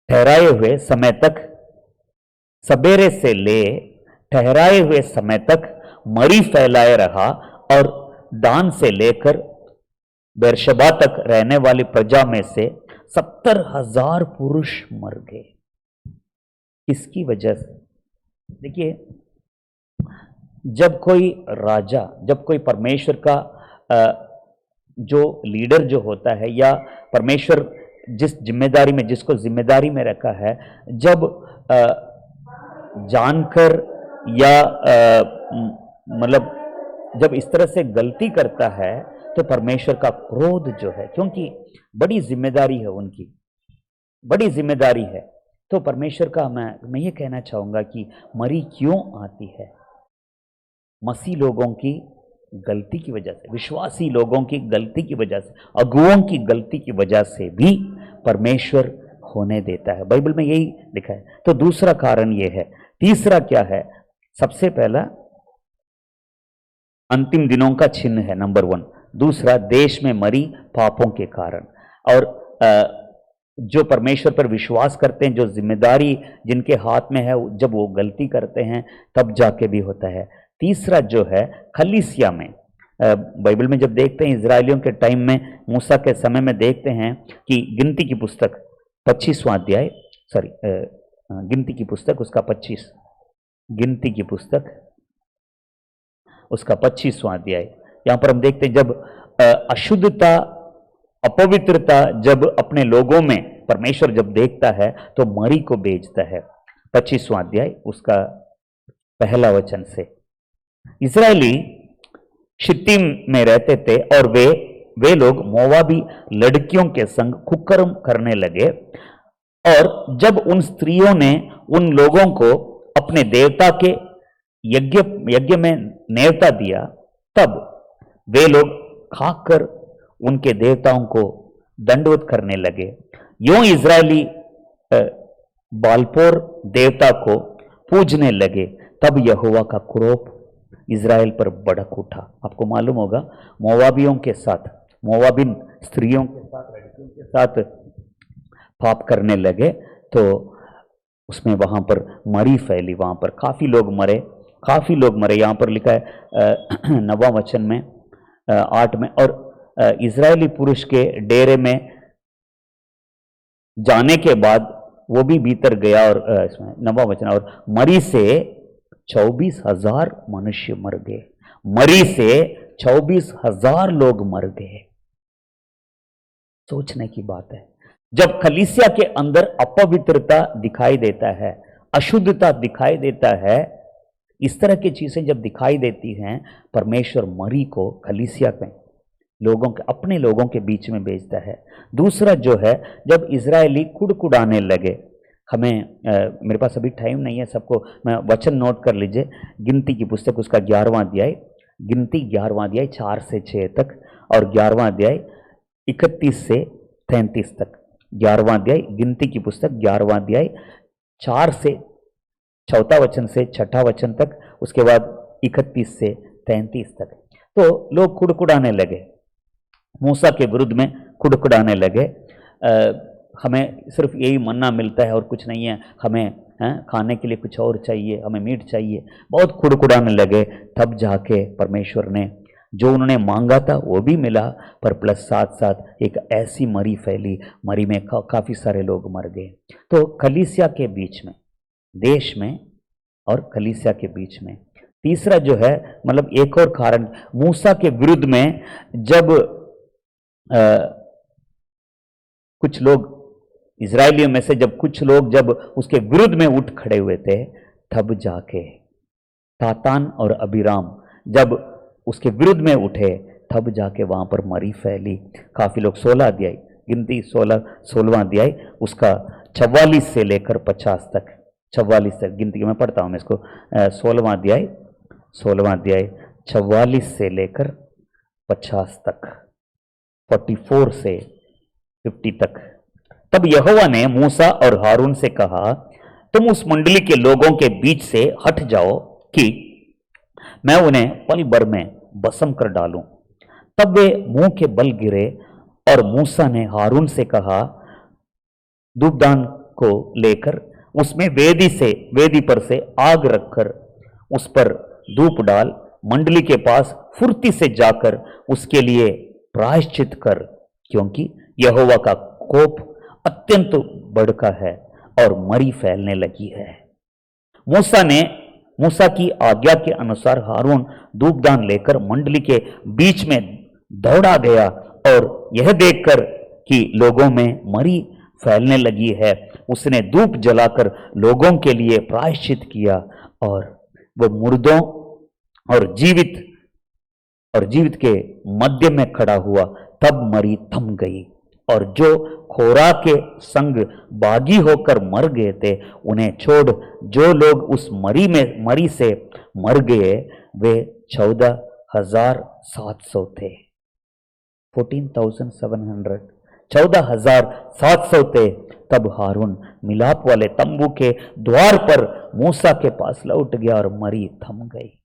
ठहराए हुए समय तक, सवेरे से ले ठहराए हुए समय तक मरी फैलाए रहा, और दान से लेकर बेरशबा तक रहने वाली प्रजा में से 70,000 पुरुष मर गए। किसकी वजह से? देखिए, जब कोई राजा, जब कोई परमेश्वर का जो लीडर जो होता है, या परमेश्वर जिस जिम्मेदारी में, जिसको जिम्मेदारी में रखा है, जब जानकर या मतलब जब इस तरह से गलती करता है तो परमेश्वर का क्रोध जो है, क्योंकि बड़ी जिम्मेदारी है उनकी, बड़ी जिम्मेदारी है। तो परमेश्वर का मैं ये कहना चाहूंगा कि मरी क्यों आती है? मसीह लोगों की गलती की वजह से, विश्वासी लोगों की गलती की वजह से, अगुओं की गलती की वजह से भी परमेश्वर होने देता है। बाइबल में यही लिखा है। तो दूसरा कारण ये है। तीसरा क्या है? सबसे पहला अंतिम दिनों का चिन्ह है, नंबर 1। दूसरा देश में मरी पापों के कारण। और जो परमेश्वर पर विश्वास करते हैं, जो जिम्मेदारी जिनके हाथ में है, जब वो गलती करते हैं तब जाके भी होता है। तीसरा जो है कलीसिया में, बाइबल में जब देखते हैं इजरायलियों के टाइम में, मूसा के समय में देखते हैं कि गिनती की पुस्तक 25वां अध्याय, गिनती की पुस्तक उसका 25, गिनती की पुस्तक उसका 25वां अध्याय, यहां पर हम देखते हैं जब अशुद्धता, अपवित्रता जब अपने लोगों में परमेश्वर जब देखता है तो मरी को भेजता है। 25वां अध्याय उसका पहला वचन से, इजरायली शित्तीम में रहते थे और वे लोग मोवाबी लड़कियों के संग कुकर्म करने लगे, और जब उन स्त्रियों ने उन लोगों को अपने देवता के यज्ञ में नेवता दिया, तब वे लोग खाकर उनके देवताओं को दंडवत करने लगे। यूं इजरायली बालपोर देवता को पूजने लगे, तब यहोवा का क्रोध इजराइल पर भड़क उठा। आपको मालूम होगा मोवाबियों के साथ, मोवाबिन स्त्रियों के साथ, लड़कियों के साथ पाप करने लगे, तो उसमें वहां पर मरी फैली, वहां पर काफी लोग मरे। यहां पर लिखा है 9वां वचन में, 8 में, और इजरायली पुरुष के डेरे में जाने के बाद वो भी भीतर गया, और इसमें 9वां वचन, और मरी से 24,000 मनुष्य मर गए। मरी से 24,000 लोग मर गए। सोचने की बात है। जब कलीसिया के अंदर अपवित्रता दिखाई देता है, अशुद्धता दिखाई देता है, इस तरह की चीजें जब दिखाई देती हैं, परमेश्वर मरी को कलीसिया में अपने लोगों के बीच में भेजता है। दूसरा जो है, जब इजरायली कुड़कुड़ाने लगे, मेरे पास अभी टाइम नहीं है सबको, मैं वचन नोट कर लीजिए। गिनती की पुस्तक उसका 11वां अध्याय, गिनती 11वां अध्याय 4 से 6 तक, और 11वां अध्याय 31 से 33 तक। 11वां अध्याय गिनती की पुस्तक 11वां अध्याय 4 से 4 वचन से 6 वचन तक, उसके बाद 31 से 33 तक। तो लोग कुड़कुड़ाने लगे, मूसा के विरुद्ध में कुड़कुड़ाने लगे। हमें सिर्फ यही मन्ना मिलता है और कुछ नहीं है, हमें खाने के लिए कुछ और चाहिए, हमें मीट चाहिए, बहुत कुड़कुड़ाने लगे। तब जाके परमेश्वर ने जो उन्होंने मांगा था वो भी मिला, पर प्लस साथ साथ एक ऐसी मरी फैली, मरी में काफी सारे लोग मर गए। तो कलीसिया के बीच में, देश में और कलीसिया के बीच में। तीसरा जो है, मतलब एक और कारण, मूसा के विरुद्ध में जब कुछ लोग इजरायलियों में से जब कुछ लोग जब उसके विरुद्ध में उठ खड़े हुए थे, तब जाके तातान और अबीराम जब उसके विरुद्ध में उठे, तब जाके वहां पर मरी फैली। काफी लोग 16 अध्याय, गिनती 16वां अध्याय उसका 44 से लेकर 50 तक, 44 तक गिनती में पढ़ता हूं मैं इसको। 16वां अध्याय 44 से लेकर 50 तक, 44 से 50 तक। तब यहोवा ने मूसा और हारून से कहा, तुम उस मंडली के लोगों के बीच से हट जाओ कि मैं उन्हें पल भर में भस्म कर डालूं। तब वे मुंह के बल गिरे, और मूसा ने हारून से कहा, धूपदान को लेकर उसमें वेदी पर से आग रखकर उस पर धूप डाल, मंडली के पास फुर्ती से जाकर उसके लिए प्रायश्चित कर, क्योंकि यहोवा का कोप अत्यंत भड़का है और मरी फैलने लगी है। मूसा की आज्ञा के अनुसार हारून धूपदान लेकर मंडली के बीच में दौड़ा गया, और यह देखकर कि लोगों में मरी फैलने लगी है, उसने धूप जलाकर लोगों के लिए प्रायश्चित किया, और वो मुर्दों और जीवित के मध्य में खड़ा हुआ। तब मरी थम गई, और जो खोरा के संग बागी होकर मर गए थे, उन्हें छोड़ जो लोग उस मरी से मर गए, वे 14,700 थे। 14,700, 14,700 थे। तब हारून मिलाप वाले तंबू के द्वार पर मूसा के पास लौट गया, और मरी थम गई।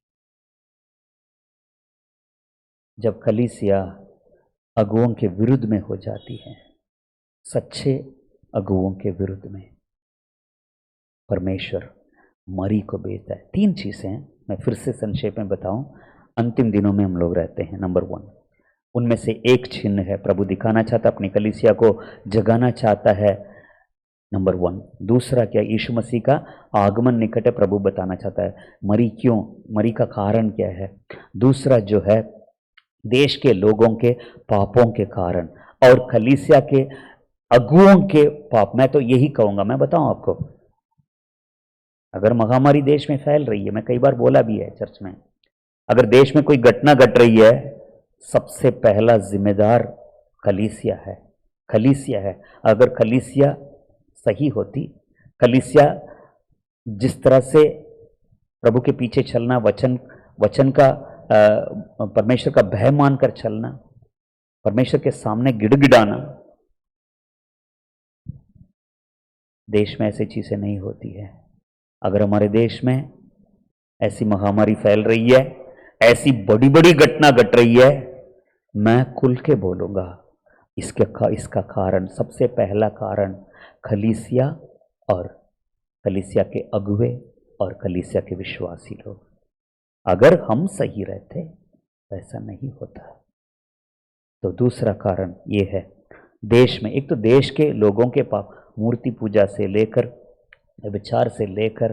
जब कलीसिया अगुओं के विरुद्ध में हो जाती है, सच्चे अगुओं के विरुद्ध में, परमेश्वर मरी को भेजता है। 3 चीज़ें हैं, मैं फिर से संक्षेप में बताऊं। अंतिम दिनों में हम लोग रहते हैं। नंबर 1, उनमें से एक चिन्ह है, प्रभु दिखाना चाहता, अपनी कलीसिया को जगाना चाहता है। नंबर 1। दूसरा क्या? यीशु मसीह का आगमन निकट है, प्रभु बताना चाहता है। मरी क्यों? मरी का कारण क्या है? दूसरा जो है, देश के लोगों के पापों के कारण और कलीसिया के अगुओं के पाप। मैं तो यही कहूँगा, मैं बताऊँ आपको, अगर महामारी देश में फैल रही है, मैं कई बार बोला भी है चर्च में, अगर देश में कोई घटना घट रही है, सबसे पहला जिम्मेदार कलीसिया है। कलीसिया है। अगर कलीसिया सही होती, कलीसिया जिस तरह से प्रभु के पीछे चलना, वचन का परमेश्वर का भय मानकर चलना, परमेश्वर के सामने गिड़गिड़ाना, देश में ऐसी चीजें नहीं होती है। अगर हमारे देश में ऐसी महामारी फैल रही है, ऐसी बड़ी बड़ी घटना घट रही है, मैं खुल के बोलूंगा, इसका कारण, सबसे पहला कारण कलीसिया और कलीसिया के अगुवे और कलीसिया के विश्वासी लोग। अगर हम सही रहते तो ऐसा नहीं होता। तो दूसरा कारण ये है, देश में, एक तो देश के लोगों के पाप, मूर्ति पूजा से लेकर, विचार से लेकर,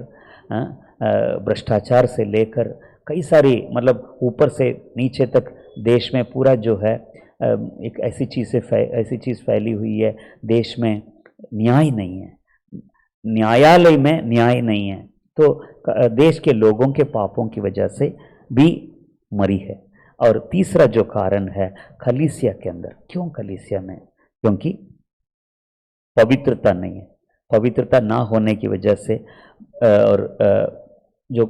भ्रष्टाचार से लेकर, कई सारी, मतलब ऊपर से नीचे तक देश में पूरा जो है एक ऐसी चीज़ फैली हुई है। देश में न्याय नहीं है, न्यायालय में न्याय नहीं है। तो देश के लोगों के पापों की वजह से भी मरी है। और तीसरा जो कारण है, कलीसिया के अंदर। क्यों कलीसिया में? क्योंकि पवित्रता नहीं है। पवित्रता ना होने की वजह से और जो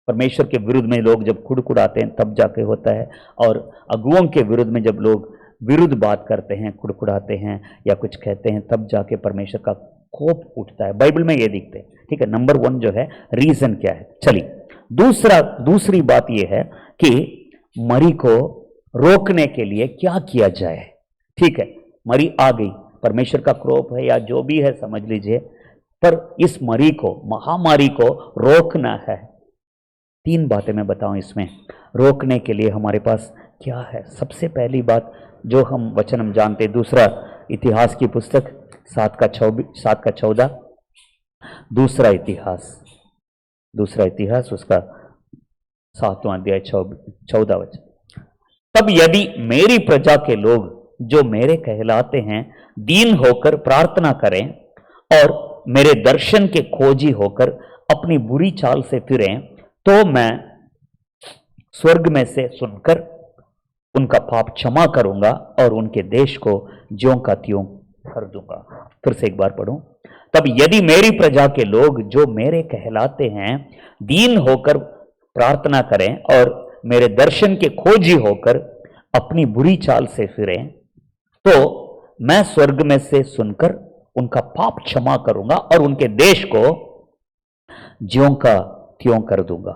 परमेश्वर के विरुद्ध में लोग जब कुड़कुड़ाते हैं तब जाके होता है। और अगुओं के विरुद्ध में जब लोग विरुद्ध बात करते हैं, कुड़कुड़ाते हैं या कुछ कहते हैं, तब जाके परमेश्वर का कोप उठता है। बाइबल में ये दिखते हैं। ठीक है, नंबर 1 जो है, रीजन क्या है। चलिए, दूसरी बात ये है कि मरी को रोकने के लिए क्या किया जाए। ठीक है, मरी आ गई, परमेश्वर का क्रोध है या जो भी है समझ लीजिए, पर इस मरी को, महामारी को रोकना है। 3 बातें मैं बताऊं इसमें, रोकने के लिए हमारे पास क्या है। सबसे पहली बात जो हम वचन हम जानते हैं, दूसरा इतिहास की पुस्तक 7 का 14, दूसरा इतिहास उसका 7वां अध्याय 14 वचन। तब यदि मेरी प्रजा के लोग जो मेरे कहलाते हैं दीन होकर प्रार्थना करें और मेरे दर्शन के खोजी होकर अपनी बुरी चाल से फिरें, तो मैं स्वर्ग में से सुनकर उनका पाप क्षमा करूंगा और उनके देश को ज्यों का त्यों कर दूंगा। फिर से एक बार पढ़ूं। तब यदि मेरी प्रजा के लोग जो मेरे कहलाते हैं दीन होकर प्रार्थना करें और मेरे दर्शन के खोजी होकर अपनी बुरी चाल से फिरें, तो मैं स्वर्ग में से सुनकर उनका पाप क्षमा करूंगा और उनके देश को ज्यों का त्यों कर दूंगा।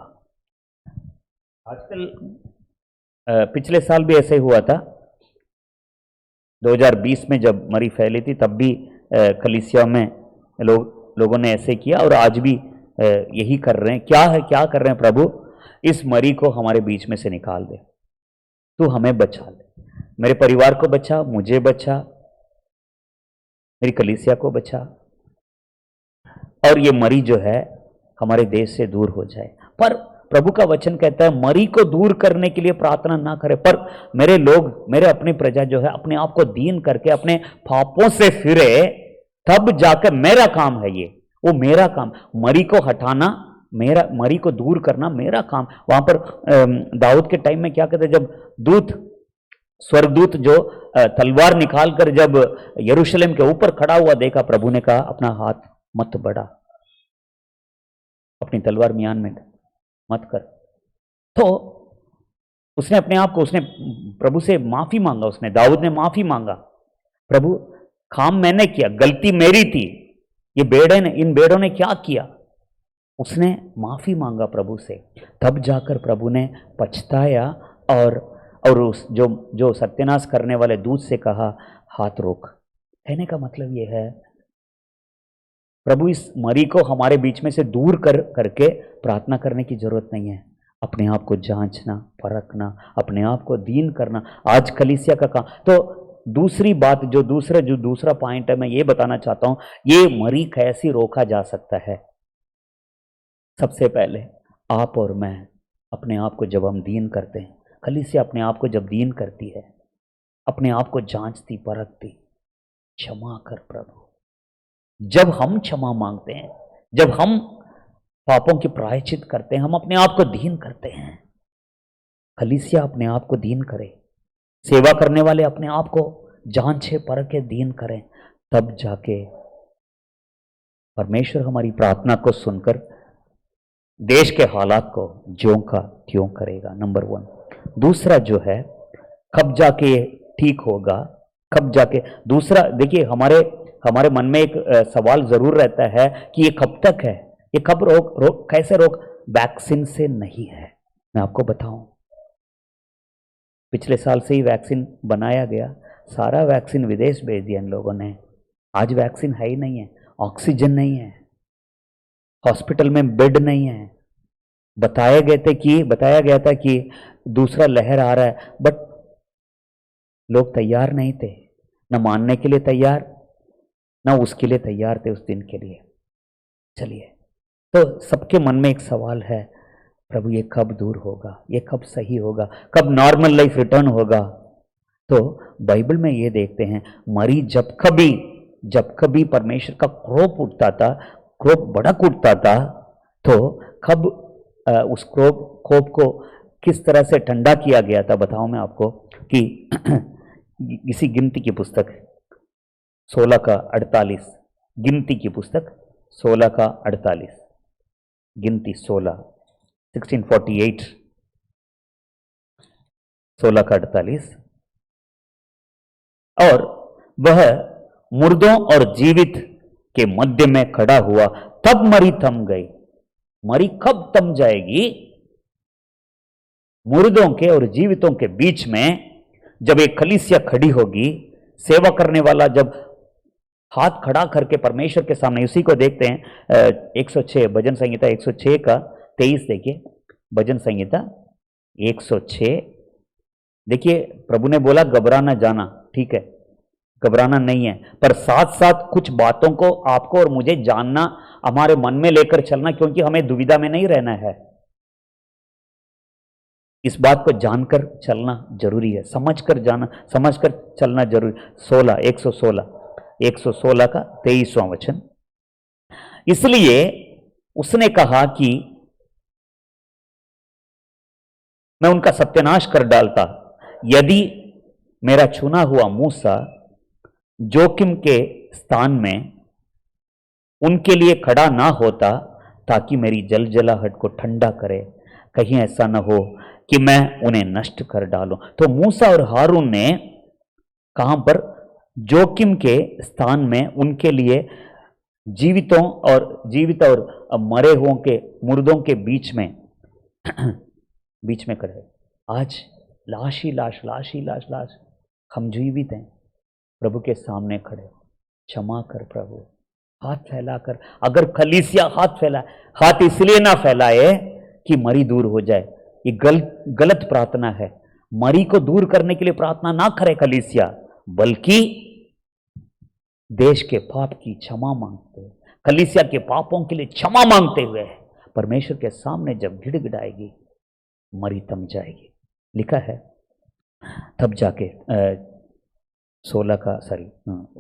आजकल पिछले साल भी ऐसे हुआ था, 2020 में जब मरी फैली थी, तब भी कलीसिया में लोगों ने ऐसे किया और आज भी यही कर रहे हैं। क्या कर रहे हैं? प्रभु, इस मरी को हमारे बीच में से निकाल दे, तू हमें बचा ले, मेरे परिवार को बचा, मुझे बचा, मेरी कलीसिया को बचा, और ये मरी जो है हमारे देश से दूर हो जाए। पर प्रभु का वचन कहता है मरी को दूर करने के लिए प्रार्थना ना करे, पर मेरे लोग, मेरे अपनी प्रजा जो है अपने आप को दीन करके अपने पापों से फिरे, तब जाकर मेरा काम है ये, वो मेरा काम, मरी को हटाना मेरा, मरी को दूर करना मेरा काम। वहां पर दाऊद के टाइम में क्या कहते, जब स्वर्गदूत जो तलवार निकाल कर जब यरूशलेम के ऊपर खड़ा हुआ देखा, प्रभु ने कहा अपना हाथ मत बढ़ा, अपनी तलवार म्यान में मत कर। तो उसने अपने आप को, उसने प्रभु से माफी मांगा, उसने, दाऊद ने माफी मांगा, प्रभु काम मैंने किया, गलती मेरी थी, इन भेड़ों ने क्या किया, उसने माफी मांगा प्रभु से। तब जाकर प्रभु ने पछताया और और उस जो जो सत्यानाश करने वाले दूत से कहा, हाथ रोक। कहने का मतलब ये है, प्रभु इस मरी को हमारे बीच में से दूर करके प्रार्थना करने की जरूरत नहीं है। अपने आप को जांचना, परखना, अपने आप को दीन करना, आज कलीसिया का काम। तो दूसरी बात, जो दूसरा पॉइंट है, मैं ये बताना चाहता हूं, ये मरी कैसे रोका जा सकता है। सबसे पहले आप और मैं अपने आप को जब हम दीन करते हैं, कलीसिया अपने आप को जब दीन करती है, अपने आप को जांचती परखती, क्षमा कर प्रभु। जब हम क्षमा मांगते हैं, जब हम पापों की प्रायश्चित करते हैं, हम अपने आप को दीन करते हैं। कलीसिया अपने आप को दीन करे, सेवा करने वाले अपने आप को जांचे परखे दीन करें, तब जाके परमेश्वर हमारी प्रार्थना को सुनकर देश के हालात को ज्यों का त्यों करेगा। नंबर 1। दूसरा जो है, कब जाके ठीक होगा, कब जाके। दूसरा देखिए, हमारे मन में एक सवाल जरूर रहता है कि ये कब तक है, ये कब कैसे रोक। वैक्सीन से नहीं है। मैं आपको बताऊं, पिछले साल से ही वैक्सीन बनाया गया, सारा वैक्सीन विदेश भेज दिया इन लोगों ने। आज वैक्सीन है ही नहीं है, ऑक्सीजन नहीं है, हॉस्पिटल में बेड नहीं है। बताया गया था कि दूसरा लहर आ रहा है, बट लोग तैयार नहीं थे, न मानने के लिए तैयार, न उसके लिए तैयार थे उस दिन के लिए। चलिए, तो सबके मन में एक सवाल है, प्रभु ये कब दूर होगा, ये कब सही होगा, कब नॉर्मल लाइफ रिटर्न होगा। तो बाइबल में ये देखते हैं, मरी जब कभी परमेश्वर का क्रोध उठता था, क्रोध भड़क उठता था, तो कब उस कोप को किस तरह से ठंडा किया गया था। बताऊं मैं आपको कि इसी गिनती की पुस्तक 16 का 48, गिनती की पुस्तक 16 का 48, गिनती 1648, 16 का 48। और वह मुर्दों और जीवित के मध्य में खड़ा हुआ, तब मरी थम गई। मरी कब थम जाएगी? मुर्दों के और जीवितों के बीच में जब एक कलीसिया खड़ी होगी, सेवा करने वाला जब हाथ खड़ा करके परमेश्वर के सामने, उसी को देखते हैं 106 भजन संहिता 106 का 23। देखिए भजन संहिता 106। देखिए, प्रभु ने बोला घबराना जाना, ठीक है, घबराना नहीं है, पर साथ साथ कुछ बातों को आपको और मुझे जानना, हमारे मन में लेकर चलना, क्योंकि हमें दुविधा में नहीं रहना है। इस बात को जानकर चलना जरूरी है, समझकर चलना जरूरी। 116 का 23वां वचन। इसलिए उसने कहा कि मैं उनका सत्यानाश कर डालता, यदि मेरा चुना हुआ मूसा जोखिम के स्थान में उनके लिए खड़ा ना होता, ताकि मेरी जलजलाहट को ठंडा करे। कहीं ऐसा ना हो कि मैं उन्हें नष्ट कर डालूं। तो मूसा और हारून ने कहां पर? जोखिम के स्थान में उनके लिए जीवित और मरे हुओं के, मुर्दों के बीच में खड़े। आज लाश ही लाश। हम जीवित हैं, प्रभु के सामने खड़े। क्षमा कर प्रभु, हाथ फैलाकर। अगर कलीसिया हाथ इसलिए ना फैलाए कि मरी दूर हो जाए, ये गलत प्रार्थना है। मरी को दूर करने के लिए प्रार्थना ना करे कलीसिया, बल्कि देश के पाप की क्षमा मांगते हुए, कलीसिया के पापों के लिए क्षमा मांगते हुए परमेश्वर के सामने जब गिड़गिड़ाएगी, मरी थम जाएगी। लिखा है, तब जाके 16 का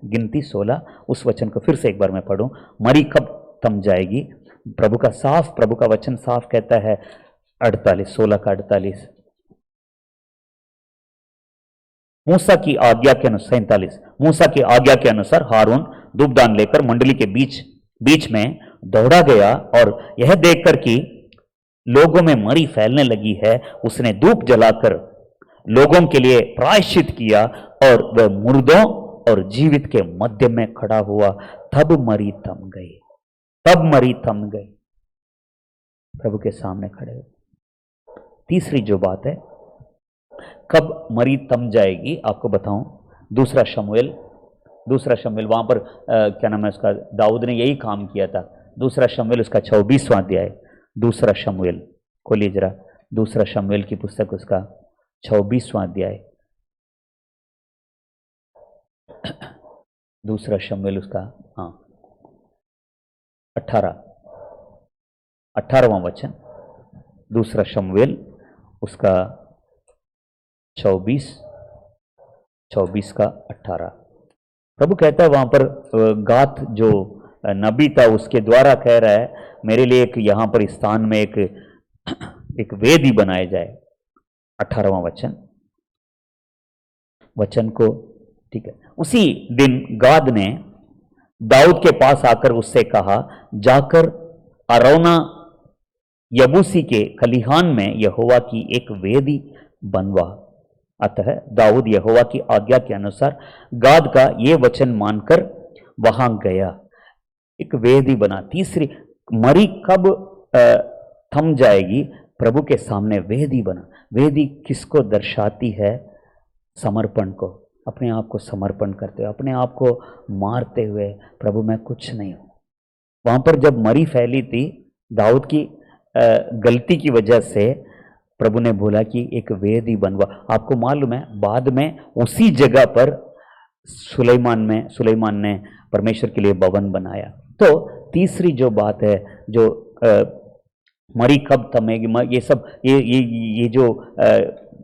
गिनती 16 उस वचन को फिर से एक बार मैं पढ़ूं। मरी कब थम जाएगी? प्रभु का वचन साफ कहता है 16 का 48, मूसा की आज्ञा के अनुसार 47, मूसा की आज्ञा के अनुसार हारून धूपदान लेकर मंडली के बीच में दौड़ा गया, और यह देखकर कि लोगों में मरी फैलने लगी है, उसने धूप जलाकर लोगों के लिए प्रायश्चित किया, और वह मुर्दों और जीवित के मध्य में खड़ा हुआ, तब मरी थम गई। प्रभु के सामने खड़े हो। तीसरी जो बात है, कब मरी थम जाएगी आपको बताऊं, दूसरा शमूएल वहां पर क्या नाम है उसका, दाऊद ने यही काम किया था। दूसरा शमूएल उसका 26वां अध्याय, दूसरा शमूएल खोलिए जरा, दूसरा शमूएल की पुस्तक उसका 26वां अध्याय, दूसरा शमूएल उसका, हाँ 18वां वचन, दूसरा शमूएल उसका 24 का 18। प्रभु कहता है वहां पर गात जो नबी था उसके द्वारा कह रहा है मेरे लिए एक यहां पर स्थान में एक वेदी बनाया जाए। 18वां वचन को, ठीक है। उसी दिन गाद ने दाऊद के पास आकर उससे कहा, जाकर अरौना यबूसी के खलिहान में यहोवा की एक वेदी बनवा। अतः दाऊद यहोवा की आज्ञा के अनुसार गाद का ये वचन मानकर वहां गया, एक वेदी बना। तीसरी, मरी कब थम जाएगी, प्रभु के सामने वेदी बना। वेदी किसको दर्शाती है? समर्पण को, अपने आप को समर्पण करते हुए, अपने आप को मारते हुए, प्रभु मैं कुछ नहीं हूं। वहां पर जब मरी फैली थी दाऊद की गलती की वजह से, प्रभु ने बोला कि एक वेदी बनवा। आपको मालूम है बाद में उसी जगह पर सुलेमान ने परमेश्वर के लिए भवन बनाया। तो तीसरी जो बात है, जो मरी कब थमेगी, ये सब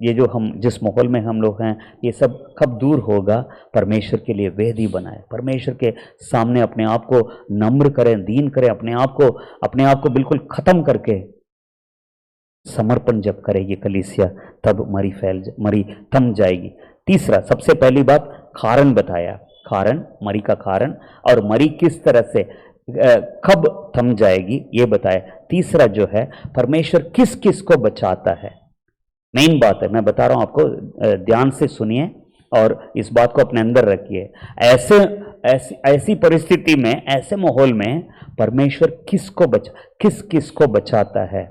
ये जो हम जिस माहौल में हम लोग हैं, ये सब कब दूर होगा? परमेश्वर के लिए वेदी बनाए, परमेश्वर के सामने अपने आप को नम्र करें, दीन करें, अपने आप को बिल्कुल खत्म करके समर्पण जब करेगी कलीसिया, तब मरी थम जाएगी। तीसरा, सबसे पहली बात कारण बताया, कारण, मरी का कारण, और मरी किस तरह से कब थम जाएगी ये बताया। तीसरा जो है, परमेश्वर किस किस को बचाता है। मेन बात है, मैं बता रहा हूं आपको, ध्यान से सुनिए और इस बात को अपने अंदर रखिए। ऐसी परिस्थिति में, ऐसे माहौल में परमेश्वर किस किस को बचाता है।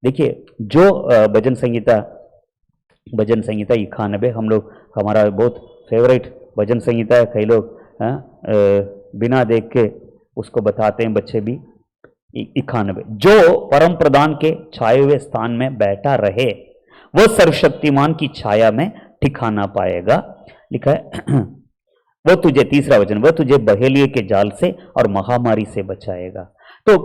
देखिए, जो भजन संगीता 91 हम लोग, हमारा बहुत फेवरेट भजन संगीता है, कई लोग बिना देख के उसको बताते हैं बच्चे भी। 91, जो परम प्रधान के छाए हुए स्थान में बैठा रहे वह सर्वशक्तिमान की छाया में ठिकाना पाएगा। लिखा है वो तुझे, तीसरा वचन, वह तुझे बहेलिए के जाल से और महामारी से बचाएगा। तो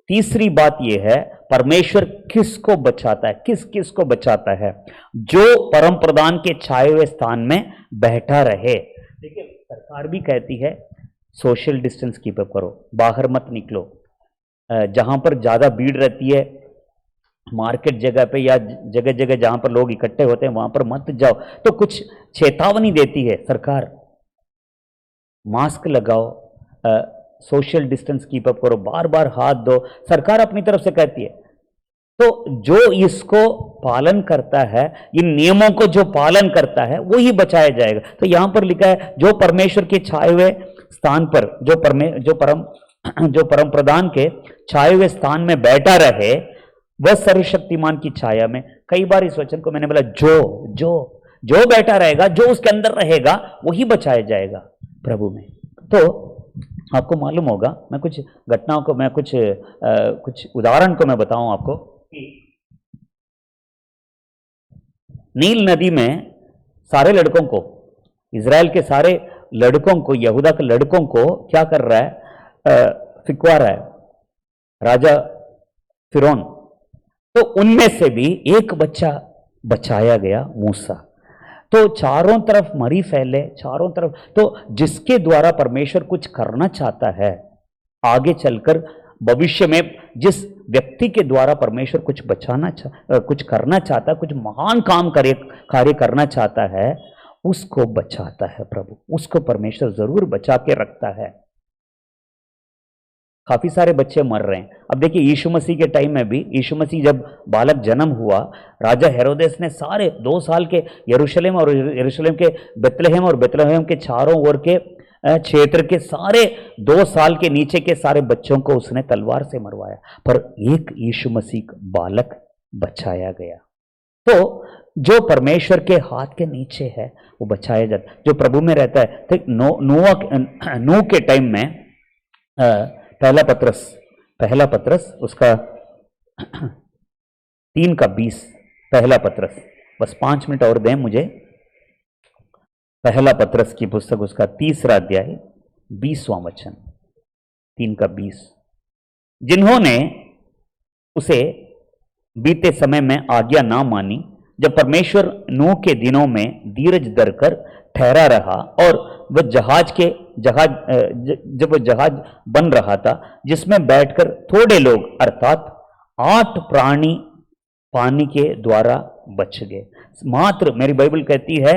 तीसरी बात यह है, परमेश्वर किसको बचाता है, किस किस को बचाता है? जो परम प्रधान के छाए हुए स्थान में बैठा रहे। देखिए, सरकार भी कहती है सोशल डिस्टेंस कीप अप करो, बाहर मत निकलो, जहां पर ज्यादा भीड़ रहती है, मार्केट जगह पे या जगह जगह जहां पर लोग इकट्ठे होते हैं वहां पर मत जाओ। तो कुछ चेतावनी देती है सरकार, मास्क लगाओ, सोशल डिस्टेंस कीप अप करो, बार बार हाथ धो, सरकार अपनी तरफ से कहती है। तो जो इसको पालन करता है, इन नियमों को जो पालन करता है, वो ही बचाया जाएगा। तो यहां पर लिखा है, जो परमेश्वर के छाए हुए स्थान पर, जो परम प्रधान के छाए हुए स्थान में बैठा रहे वह सर्वशक्तिमान की छाया में। कई बार इस वचन को मैंने बोला, जो बैठा रहेगा, जो उसके अंदर रहेगा, वही बचाया जाएगा प्रभु में। तो आपको मालूम होगा, मैं कुछ घटनाओं को, मैं कुछ उदाहरण को मैं बताऊं आपको। नील नदी में सारे लड़कों को, इजराइल के सारे लड़कों को, यहूदा के लड़कों को क्या कर रहा है? फिकवा रहा है राजा फिरौन। तो उनमें से भी एक बच्चा बचाया गया, मूसा। तो चारों तरफ मरी फैले, चारों तरफ। तो जिसके द्वारा परमेश्वर कुछ करना चाहता है आगे चलकर, भविष्य में जिस व्यक्ति के द्वारा परमेश्वर कुछ करना चाहता है, कुछ महान कार्य करना चाहता है, उसको बचाता है प्रभु, उसको परमेश्वर जरूर बचा के रखता है। काफी सारे बच्चे मर रहे हैं। अब देखिए, यीशु मसीह के टाइम में भी, यीशु मसीह जब बालक जन्म हुआ, राजा हेरोदेस ने सारे 2 साल के यरूशलेम और यरूशलेम के बेतलहम और बेतलहम के चारों ओर के क्षेत्र के सारे 2 साल के नीचे के सारे बच्चों को उसने तलवार से मरवाया, पर एक यीशु मसीह बालक बचाया गया। तो जो परमेश्वर के हाथ के नीचे है वो बचाया जाता है, जो प्रभु में रहता है। ठीक, नूह के टाइम में पहला पत्रस उसका 3:20, पहला पत्रस, बस 5 मिनट और दें मुझे। पहला पत्रस की पुस्तक उसका 3रा अध्याय 20वां वचन, 3:20, जिन्होंने उसे बीते समय में आज्ञा ना मानी, जब परमेश्वर नूह के दिनों में धीरज धरकर ठहरा रहा और वह जब वह जहाज बन रहा था, जिसमें बैठकर थोड़े लोग अर्थात 8 प्राणी पानी के द्वारा बच गए। मात्र, मेरी बाइबल कहती है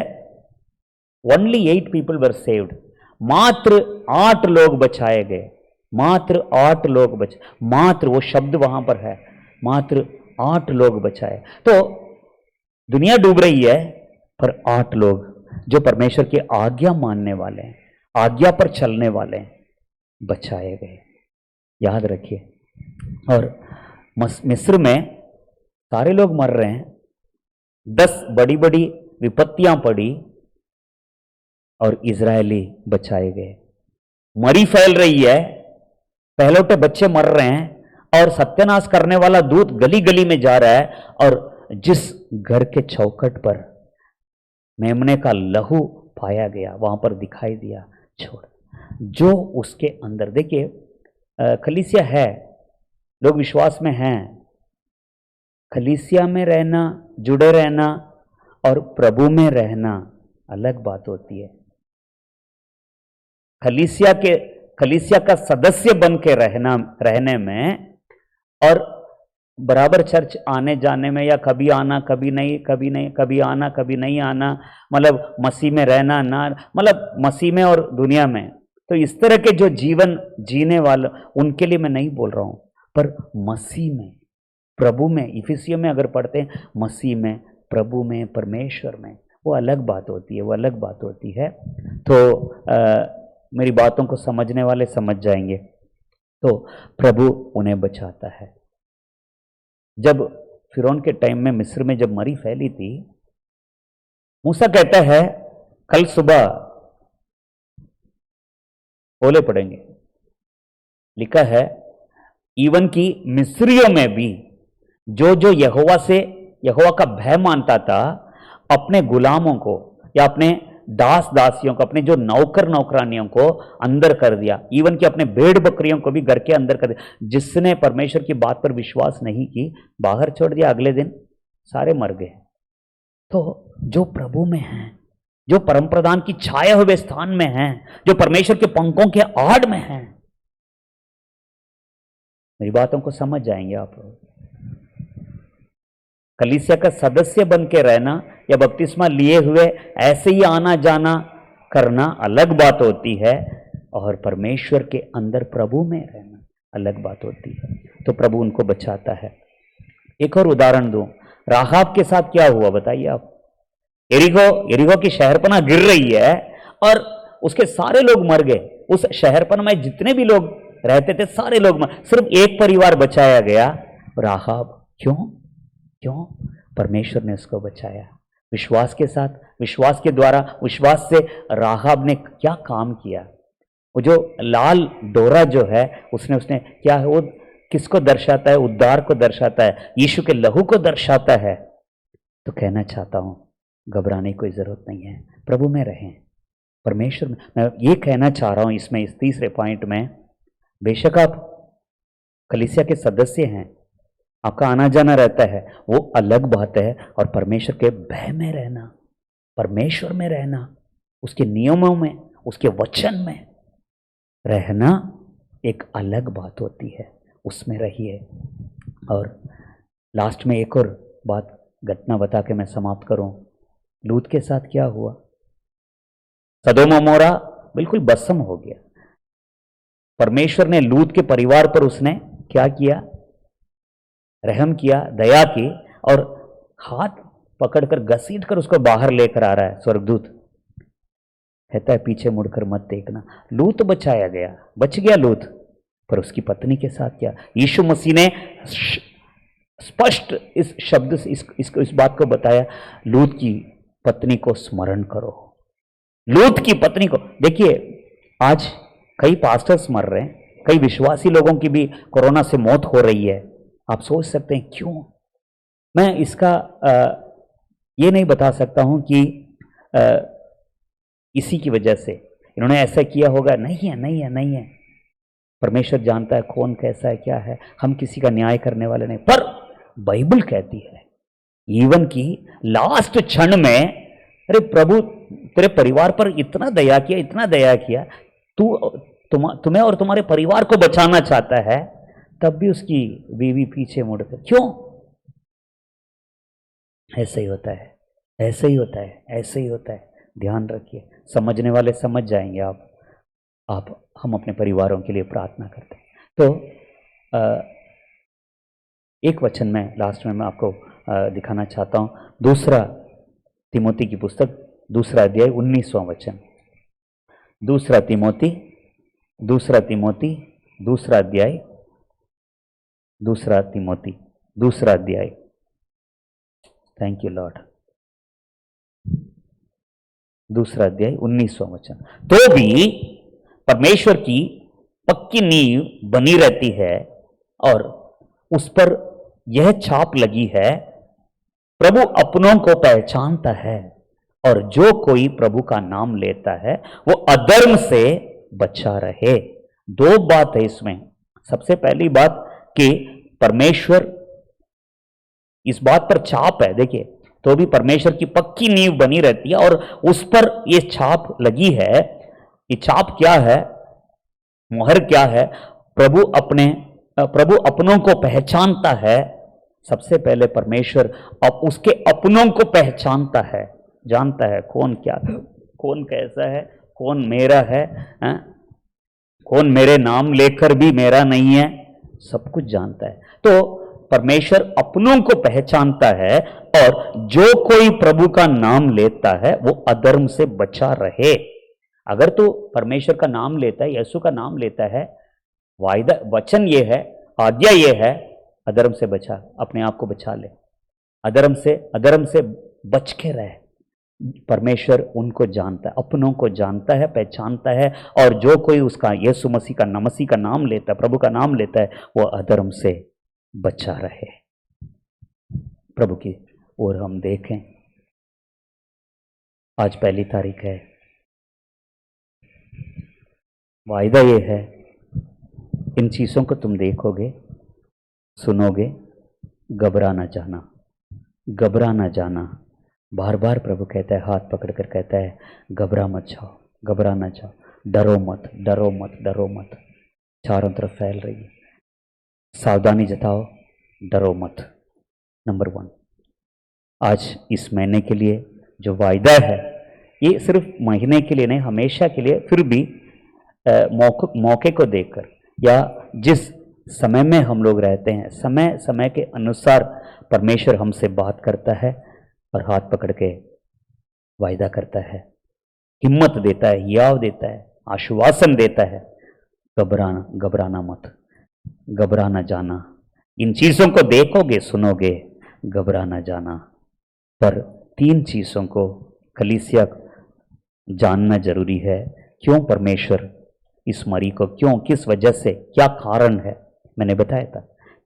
ओनली 8 पीपल वर सेव्ड, मात्र 8 लोग बचाए गए, मात्र 8 लोग बचे, मात्र, वो शब्द वहां पर है, मात्र 8 लोग बचाए। तो दुनिया डूब रही है पर 8 लोग जो परमेश्वर की आज्ञा मानने वाले हैं, आज्ञा पर चलने वाले हैं, बचाए गए। याद रखिए। और मिस्र में सारे लोग मर रहे हैं, 10 बड़ी बड़ी विपत्तियां पड़ी और इजरायली बचाए गए। मरी फैल रही है, पहलौठे बच्चे मर रहे हैं और सत्यानाश करने वाला दूत गली गली में जा रहा है, और जिस घर के चौखट पर मेमने का लहू पाया गया वहां पर दिखाई दिया, छोड़ जो उसके अंदर। देखिए कलीसिया है, लोग विश्वास में हैं, कलीसिया में रहना, जुड़े रहना और प्रभु में रहना अलग बात होती है। कलीसिया का सदस्य बन के रहने में और बराबर चर्च आने जाने में, या कभी आना कभी नहीं, कभी आना कभी नहीं आना, मतलब मसीह में रहना ना, मतलब मसीह में और दुनिया में, तो इस तरह के जो जीवन जीने वाले उनके लिए मैं नहीं बोल रहा हूं, पर मसीह में, प्रभु में, इफिसियों में अगर पढ़ते हैं, मसीह में, प्रभु में, परमेश्वर में, वो अलग बात होती है, वो अलग बात होती है। तो मेरी बातों को समझने वाले समझ जाएंगे। तो प्रभु उन्हें बचाता है। जब फिरौन के टाइम में मिस्र में जब मरी फैली थी, मूसा कहता है, कल सुबह ओले पड़ेंगे, लिखा है इवन की मिस्रियों में भी जो यहोवा का भय मानता था, अपने गुलामों को या अपने दास दासियों को, अपने जो नौकर नौकरानियों को अंदर कर दिया, इवन कि अपने भेड़ बकरियों को भी घर के अंदर कर दिया। जिसने परमेश्वर की बात पर विश्वास नहीं की, बाहर छोड़ दिया, अगले दिन सारे मर गए। तो जो प्रभु में हैं, जो परम प्रधान की छाया हुए स्थान में हैं, जो परमेश्वर के पंखों के आड़ में हैं, मेरी बातों को समझ जाएंगे आप लोग। कलीसिया का सदस्य बन के रहना या बपतिस्मा लिए हुए ऐसे ही आना जाना करना अलग बात होती है, और परमेश्वर के अंदर प्रभु में रहना अलग बात होती है। तो प्रभु उनको बचाता है। एक और उदाहरण दूं, राहाब के साथ क्या हुआ बताइए आप। यरीहो की शहरपनाह गिर रही है और उसके सारे लोग मर गए। उस शहरपनाह में जितने भी लोग रहते थे सारे लोग मर, सिर्फ एक परिवार बचाया गया, राहाब। क्यों? परमेश्वर ने उसको बचाया। विश्वास के साथ, विश्वास के द्वारा, विश्वास से राहाब ने क्या काम किया। वो जो लाल डोरा जो है उसने क्या है, वो किसको दर्शाता है? उद्धार को दर्शाता है, यीशु के लहू को दर्शाता है। तो कहना चाहता हूं, घबराने की कोई जरूरत नहीं है, प्रभु में रहें, परमेश्वर में। मैं ये कहना चाह रहा हूं इसमें, इस तीसरे पॉइंट में, बेशक आप कलीसिया के सदस्य हैं, आपका आना जाना रहता है, वो अलग बात है, और परमेश्वर के भय में रहना, परमेश्वर में रहना, उसके नियमों में, उसके वचन में रहना एक अलग बात होती है, उसमें रहिए। और लास्ट में एक और बात, घटना बता के मैं समाप्त करूं। लूत के साथ क्या हुआ? सदोम अमोरा बिल्कुल भस्म हो गया। परमेश्वर ने लूत के परिवार पर उसने क्या किया? रहम किया, दया की, और हाथ पकड़कर घसीट कर उसको बाहर लेकर आ रहा है स्वर्गदूत। कहता है पीछे मुड़कर मत देखना। लूत बचाया गया, बच गया लूत, पर उसकी पत्नी के साथ क्या? यीशु मसीह ने स्पष्ट इस शब्द से इस बात को बताया, लूत की पत्नी को स्मरण करो। लूत की पत्नी को देखिए, आज कई पास्टर्स मर रहे हैं, कई विश्वासी लोगों की भी कोरोना से मौत हो रही है। आप सोच सकते हैं क्यों। मैं इसका ये नहीं बता सकता हूं कि इसी की वजह से इन्होंने ऐसा किया होगा, नहीं है, नहीं है, नहीं है। परमेश्वर जानता है कौन कैसा है, क्या है। हम किसी का न्याय करने वाले नहीं, पर बाइबल कहती है जीवन की लास्ट क्षण में, अरे प्रभु तेरे परिवार पर इतना दया किया, इतना दया किया, तुम्हें और तुम्हारे परिवार को बचाना चाहता है, तब भी उसकी बीवी पीछे मुड़कर क्यों। ऐसे ही होता है, ऐसे ही होता है, ऐसे ही होता है। ध्यान रखिए, समझने वाले समझ जाएंगे। आप हम अपने परिवारों के लिए प्रार्थना करते हैं। तो एक वचन में लास्ट में मैं आपको दिखाना चाहता हूं, दूसरा तिमोती की पुस्तक, दूसरा अध्याय 19वां वचन। दूसरा तिमोती दूसरा अध्याय, दूसरा अध्याय। Thank you Lord. दूसरा अध्याय 19वां वचन। तो भी परमेश्वर की पक्की नींव बनी रहती है और उस पर यह छाप लगी है, प्रभु अपनों को पहचानता है और जो कोई प्रभु का नाम लेता है वो अधर्म से बचा रहे। दो बात है इसमें। सबसे पहली बात कि परमेश्वर, इस बात पर छाप है, देखिए, तो भी परमेश्वर की पक्की नींव बनी रहती है और उस पर यह छाप लगी है। ये छाप क्या है, मोहर क्या है? प्रभु अपनों को पहचानता है। सबसे पहले परमेश्वर अब उसके अपनों को पहचानता है, जानता है कौन क्या, कौन कैसा है, कौन मेरा है, कौन मेरे नाम लेकर भी मेरा नहीं है, सब कुछ जानता है। तो परमेश्वर अपनों को पहचानता है और जो कोई प्रभु का नाम लेता है वो अधर्म से बचा रहे। अगर तो परमेश्वर का नाम लेता है, यीशु का नाम लेता है, वायदा वचन ये है, आज्ञा ये है, अधर्म से बचा, अपने आप को बचा ले, अधर्म से बच के रहे। परमेश्वर उनको जानता है, अपनों को जानता है, पहचानता है, और जो कोई उसका यीशु मसीह का नाम लेता है, प्रभु का नाम लेता है, वो अधर्म से बचा रहे। प्रभु की ओर हम देखें। आज 1 तारीख है। वायदा ये है, इन चीजों को तुम देखोगे, सुनोगे, घबरा ना जाना। बार बार प्रभु कहता है, हाथ पकड़कर कहता है, घबरा ना जाओ, डरो मत। चारों तरफ फैल रही है, सावधानी जताओ, डरो मत। नंबर 1, आज इस महीने के लिए जो वायदा है, ये सिर्फ महीने के लिए नहीं, हमेशा के लिए। फिर भी मौके को देखकर, या जिस समय में हम लोग रहते हैं, समय के अनुसार परमेश्वर हमसे बात करता है और हाथ पकड़ के वायदा करता है, हिम्मत देता है, हियाव देता है, आश्वासन देता है। घबराना मत, घबरा ना जाना। इन चीजों को देखोगे, सुनोगे, घबरा ना जाना। पर 3 चीजों को कलीसिया जानना जरूरी है। क्यों परमेश्वर इस मरी को, क्यों, किस वजह से, क्या कारण है? मैंने बताया था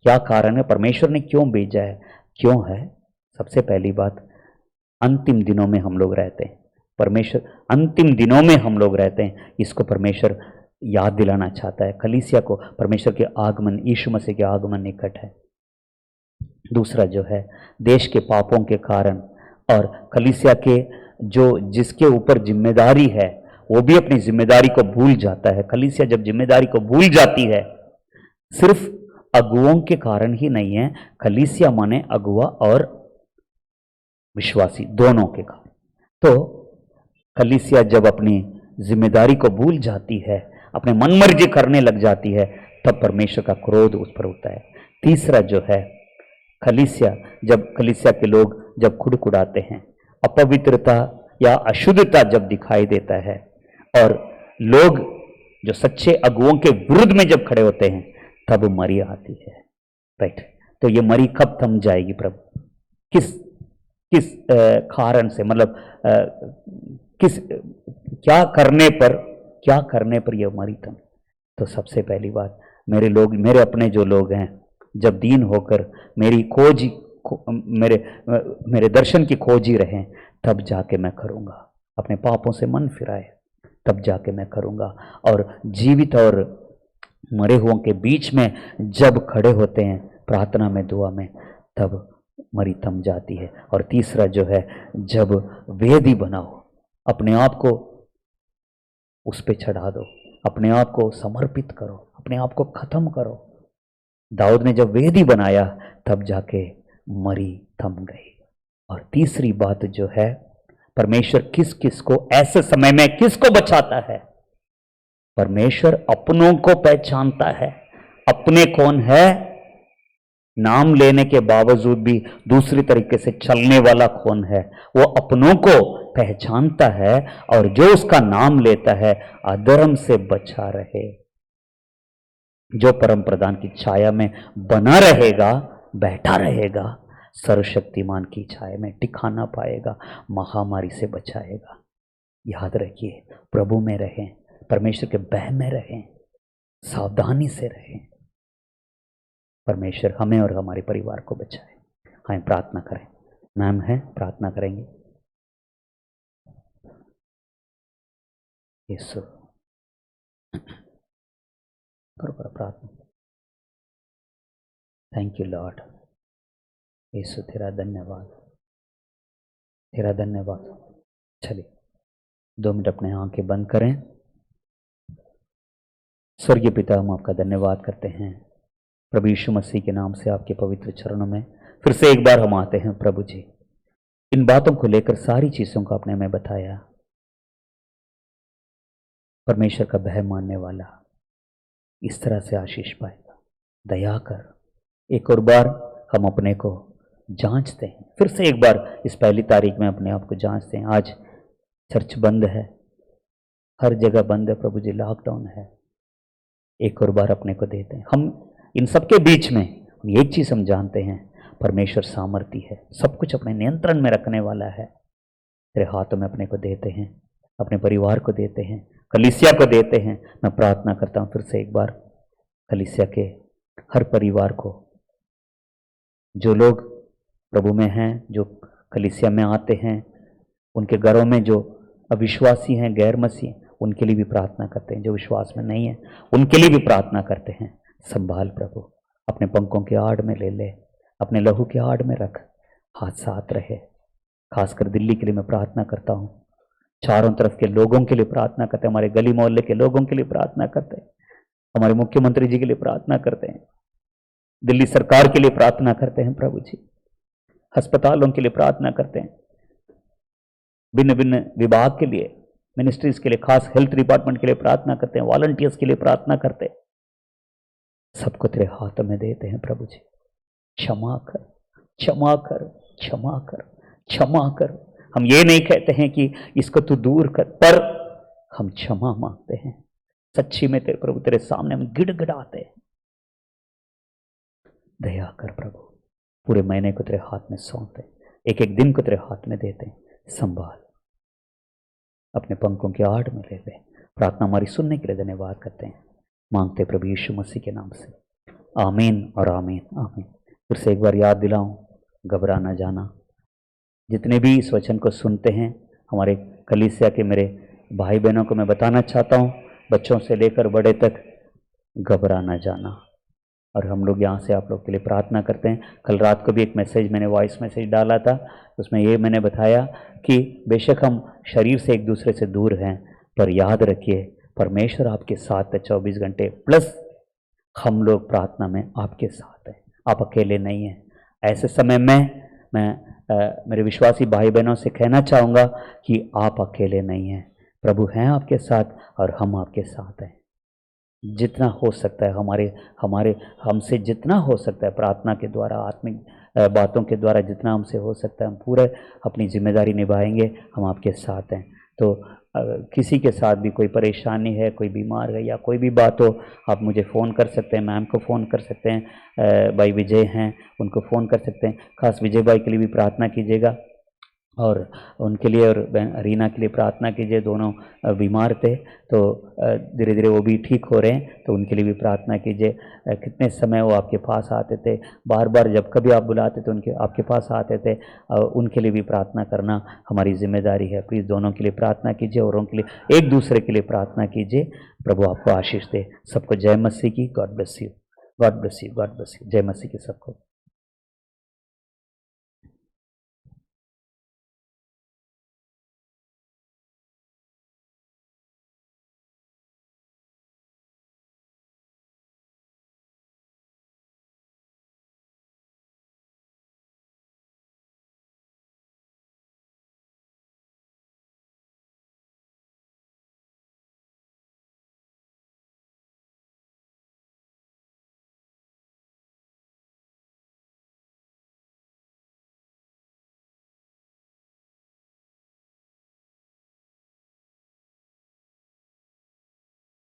क्या कारण है, परमेश्वर ने क्यों भेजा है, क्यों है। सबसे पहली बात, अंतिम दिनों में हम लोग रहते हैं। परमेश्वर अंतिम दिनों में हम लोग रहते हैं, इसको परमेश्वर याद दिलाना चाहता है कलीसिया को। परमेश्वर के आगमन, यीशु मसीह के आगमन निकट है। दूसरा जो है, देश के पापों के कारण और कलीसिया के जिसके ऊपर जिम्मेदारी है, वो भी अपनी जिम्मेदारी को भूल जाता है। कलीसिया जब जिम्मेदारी को भूल जाती है, सिर्फ अगुओं के कारण ही नहीं है, कलीसिया माने अगुआ और विश्वासी दोनों के कारण। तो कलीसिया जब अपनी जिम्मेदारी को भूल जाती है, अपने मनमर्जी करने लग जाती है, तब परमेश्वर का क्रोध उस पर होता है। तीसरा जो है, कलीसिया के लोग जब खुड़खुड़ाते हैं, अपवित्रता या अशुद्धता जब दिखाई देता है, और लोग जो सच्चे अगुओं के विरुद्ध में जब खड़े होते हैं, तब मरी आती है। राइट, तो ये मरी कब थम जाएगी प्रभु? किस किस कारण से, मतलब किस क्या करने पर यह मरी थम? तो सबसे पहली बात, मेरे अपने जो लोग हैं, जब दीन होकर मेरी खोज मेरे दर्शन की खोज ही रहें, तब जाके मैं करूँगा। अपने पापों से मन फिराए, तब जाके मैं करूँगा। और जीवित और मरे हुओं के बीच में जब खड़े होते हैं प्रार्थना में, दुआ में, तब मरी थम जाती है। और तीसरा जो है, जब वेदी बनाओ, अपने आप को उस पे चढ़ा दो, अपने आप को समर्पित करो, अपने आप को खत्म करो। दाऊद ने जब वेदी बनाया तब जाके मरी थम गई। और तीसरी बात जो है, परमेश्वर किस किस को ऐसे समय में किसको बचाता है? परमेश्वर अपनों को पहचानता है। अपने कौन है? नाम लेने के बावजूद भी दूसरी तरीके से चलने वाला कौन है? वो अपनों को पहचानता है, और जो उसका नाम लेता है अधर्म से बचा रहे। जो परम प्रधान की छाया में बना रहेगा, बैठा रहेगा, सर्वशक्तिमान की छाया में टिका ना पाएगा, महामारी से बचाएगा। याद रखिए, प्रभु में रहें, परमेश्वर के बह में रहें, सावधानी से रहें। परमेश्वर हमें और हमारे परिवार को बचाए। हमें प्रार्थना करें। मैम है, प्रार्थना करेंगे। यीशु, करो प्रार्थना। Thank you Lord. यीशु, तेरा धन्यवाद, तेरा धन्यवाद। चलिए 2 मिनट अपने आंखें बंद करें। स्वर्गीय पिता, हम आपका धन्यवाद करते हैं प्रभु यीशु मसीह के नाम से, आपके पवित्र चरणों में फिर से एक बार हम आते हैं। प्रभु जी, इन बातों को लेकर, सारी चीज़ों को आपने हमें बताया। परमेश्वर का भय मानने वाला इस तरह से आशीष पाएगा। दया कर। एक और बार हम अपने को जांचते हैं, फिर से एक बार इस पहली तारीख में अपने आप को जांचते हैं। आज चर्च बंद है, हर जगह बंद है प्रभु जी, लॉकडाउन है। एक और बार अपने को देते हैं। हम इन सबके बीच में हम एक चीज़ हम जानते हैं, परमेश्वर सामर्थी है, सब कुछ अपने नियंत्रण में रखने वाला है। तेरे हाथों में अपने को देते हैं, अपने परिवार को देते हैं, कलीसिया को देते हैं। मैं प्रार्थना करता हूँ फिर से एक बार, कलीसिया के हर परिवार को, जो लोग प्रभु में हैं, जो कलीसिया में आते हैं, उनके घरों में जो अविश्वासी हैं, गैर मसीह, उनके लिए भी प्रार्थना करते हैं। जो विश्वास में नहीं है उनके लिए भी प्रार्थना करते हैं। संभाल प्रभु, अपने पंखों के आड़ में ले ले, अपने लहू के आड़ में रख, हाथ साथ रहे। खासकर दिल्ली के लिए मैं प्रार्थना करता हूँ, चारों तरफ के लोगों के लिए प्रार्थना करते हैं, हमारे गली मोहल्ले के लोगों के लिए प्रार्थना करते हैं, हमारे मुख्यमंत्री जी के लिए प्रार्थना करते हैं, दिल्ली सरकार के लिए प्रार्थना करते हैं प्रभु जी, अस्पतालों के लिए प्रार्थना करते हैं, भिन्न भिन्न विभाग के लिए, मिनिस्ट्रीज के लिए, खास हेल्थ डिपार्टमेंट के लिए प्रार्थना करते हैं, वॉलंटियर्स के लिए प्रार्थना करते हैं। सबको तेरे हाथों में देते हैं प्रभु जी। क्षमा कर, क्षमा कर, क्षमा कर, क्षमा कर। हम ये नहीं कहते हैं कि इसको तू दूर कर, पर हम क्षमा मांगते हैं। सच्ची में तेरे प्रभु, तेरे सामने हम गिड़गिड़ाते हैं। दया कर प्रभु, पूरे महीने को तेरे हाथ में सौंपते, एक एक दिन को तेरे हाथ में देते हैं। संभाल, अपने पंखों के आड़ में ले ले। प्रार्थना हमारी सुनने के लिए धन्यवाद करते हैं, मांगते प्रभु यीशु मसीह के नाम से, आमीन और आमीन, आमीन। फिर से एक बार याद दिलाऊं, घबरा ना जाना। जितने भी इस वचन को सुनते हैं, हमारे कलीसिया के मेरे भाई बहनों को मैं बताना चाहता हूँ, बच्चों से लेकर बड़े तक, घबरा ना जाना। और हम लोग यहाँ से आप लोग के लिए प्रार्थना करते हैं। कल रात को भी एक मैसेज मैंने वॉइस मैसेज डाला था, उसमें ये मैंने बताया कि बेशक हम शरीर से एक दूसरे से दूर हैं, पर याद रखिए परमेश्वर आपके साथ है 24 घंटे, प्लस हम लोग प्रार्थना में आपके साथ हैं, आप अकेले नहीं हैं। ऐसे समय में मैं मेरे विश्वासी भाई बहनों से कहना चाहूँगा कि आप अकेले नहीं हैं, प्रभु हैं आपके साथ और हम आपके साथ हैं। जितना हो सकता है हमारे हमसे जितना हो सकता है प्रार्थना के द्वारा, आत्मिक बातों के द्वारा जितना हमसे हो सकता है, हम पूरे अपनी जिम्मेदारी निभाएंगे। हम आपके साथ हैं। तो किसी के साथ भी कोई परेशानी है, कोई बीमार है या कोई भी बात हो, आप मुझे फ़ोन कर सकते हैं, मैम को फ़ोन कर सकते हैं, भाई विजय हैं उनको फ़ोन कर सकते हैं। खास विजय भाई के लिए भी प्रार्थना कीजिएगा और उनके लिए और रीना के लिए प्रार्थना कीजिए। दोनों बीमार थे, तो धीरे धीरे वो भी ठीक हो रहे हैं, तो उनके लिए भी प्रार्थना कीजिए। कितने समय वो आपके पास आते थे, बार बार जब कभी आप बुलाते थे उनके आपके पास आते थे। उनके लिए भी प्रार्थना करना हमारी जिम्मेदारी है। प्लीज़ दोनों के लिए प्रार्थना कीजिए और उनके लिए एक दूसरे के लिए प्रार्थना कीजिए। प्रभु आपको आशीष दे। सबको जय मसीह की। God bless you, God bless you, God bless you. जय मसीह की सबको।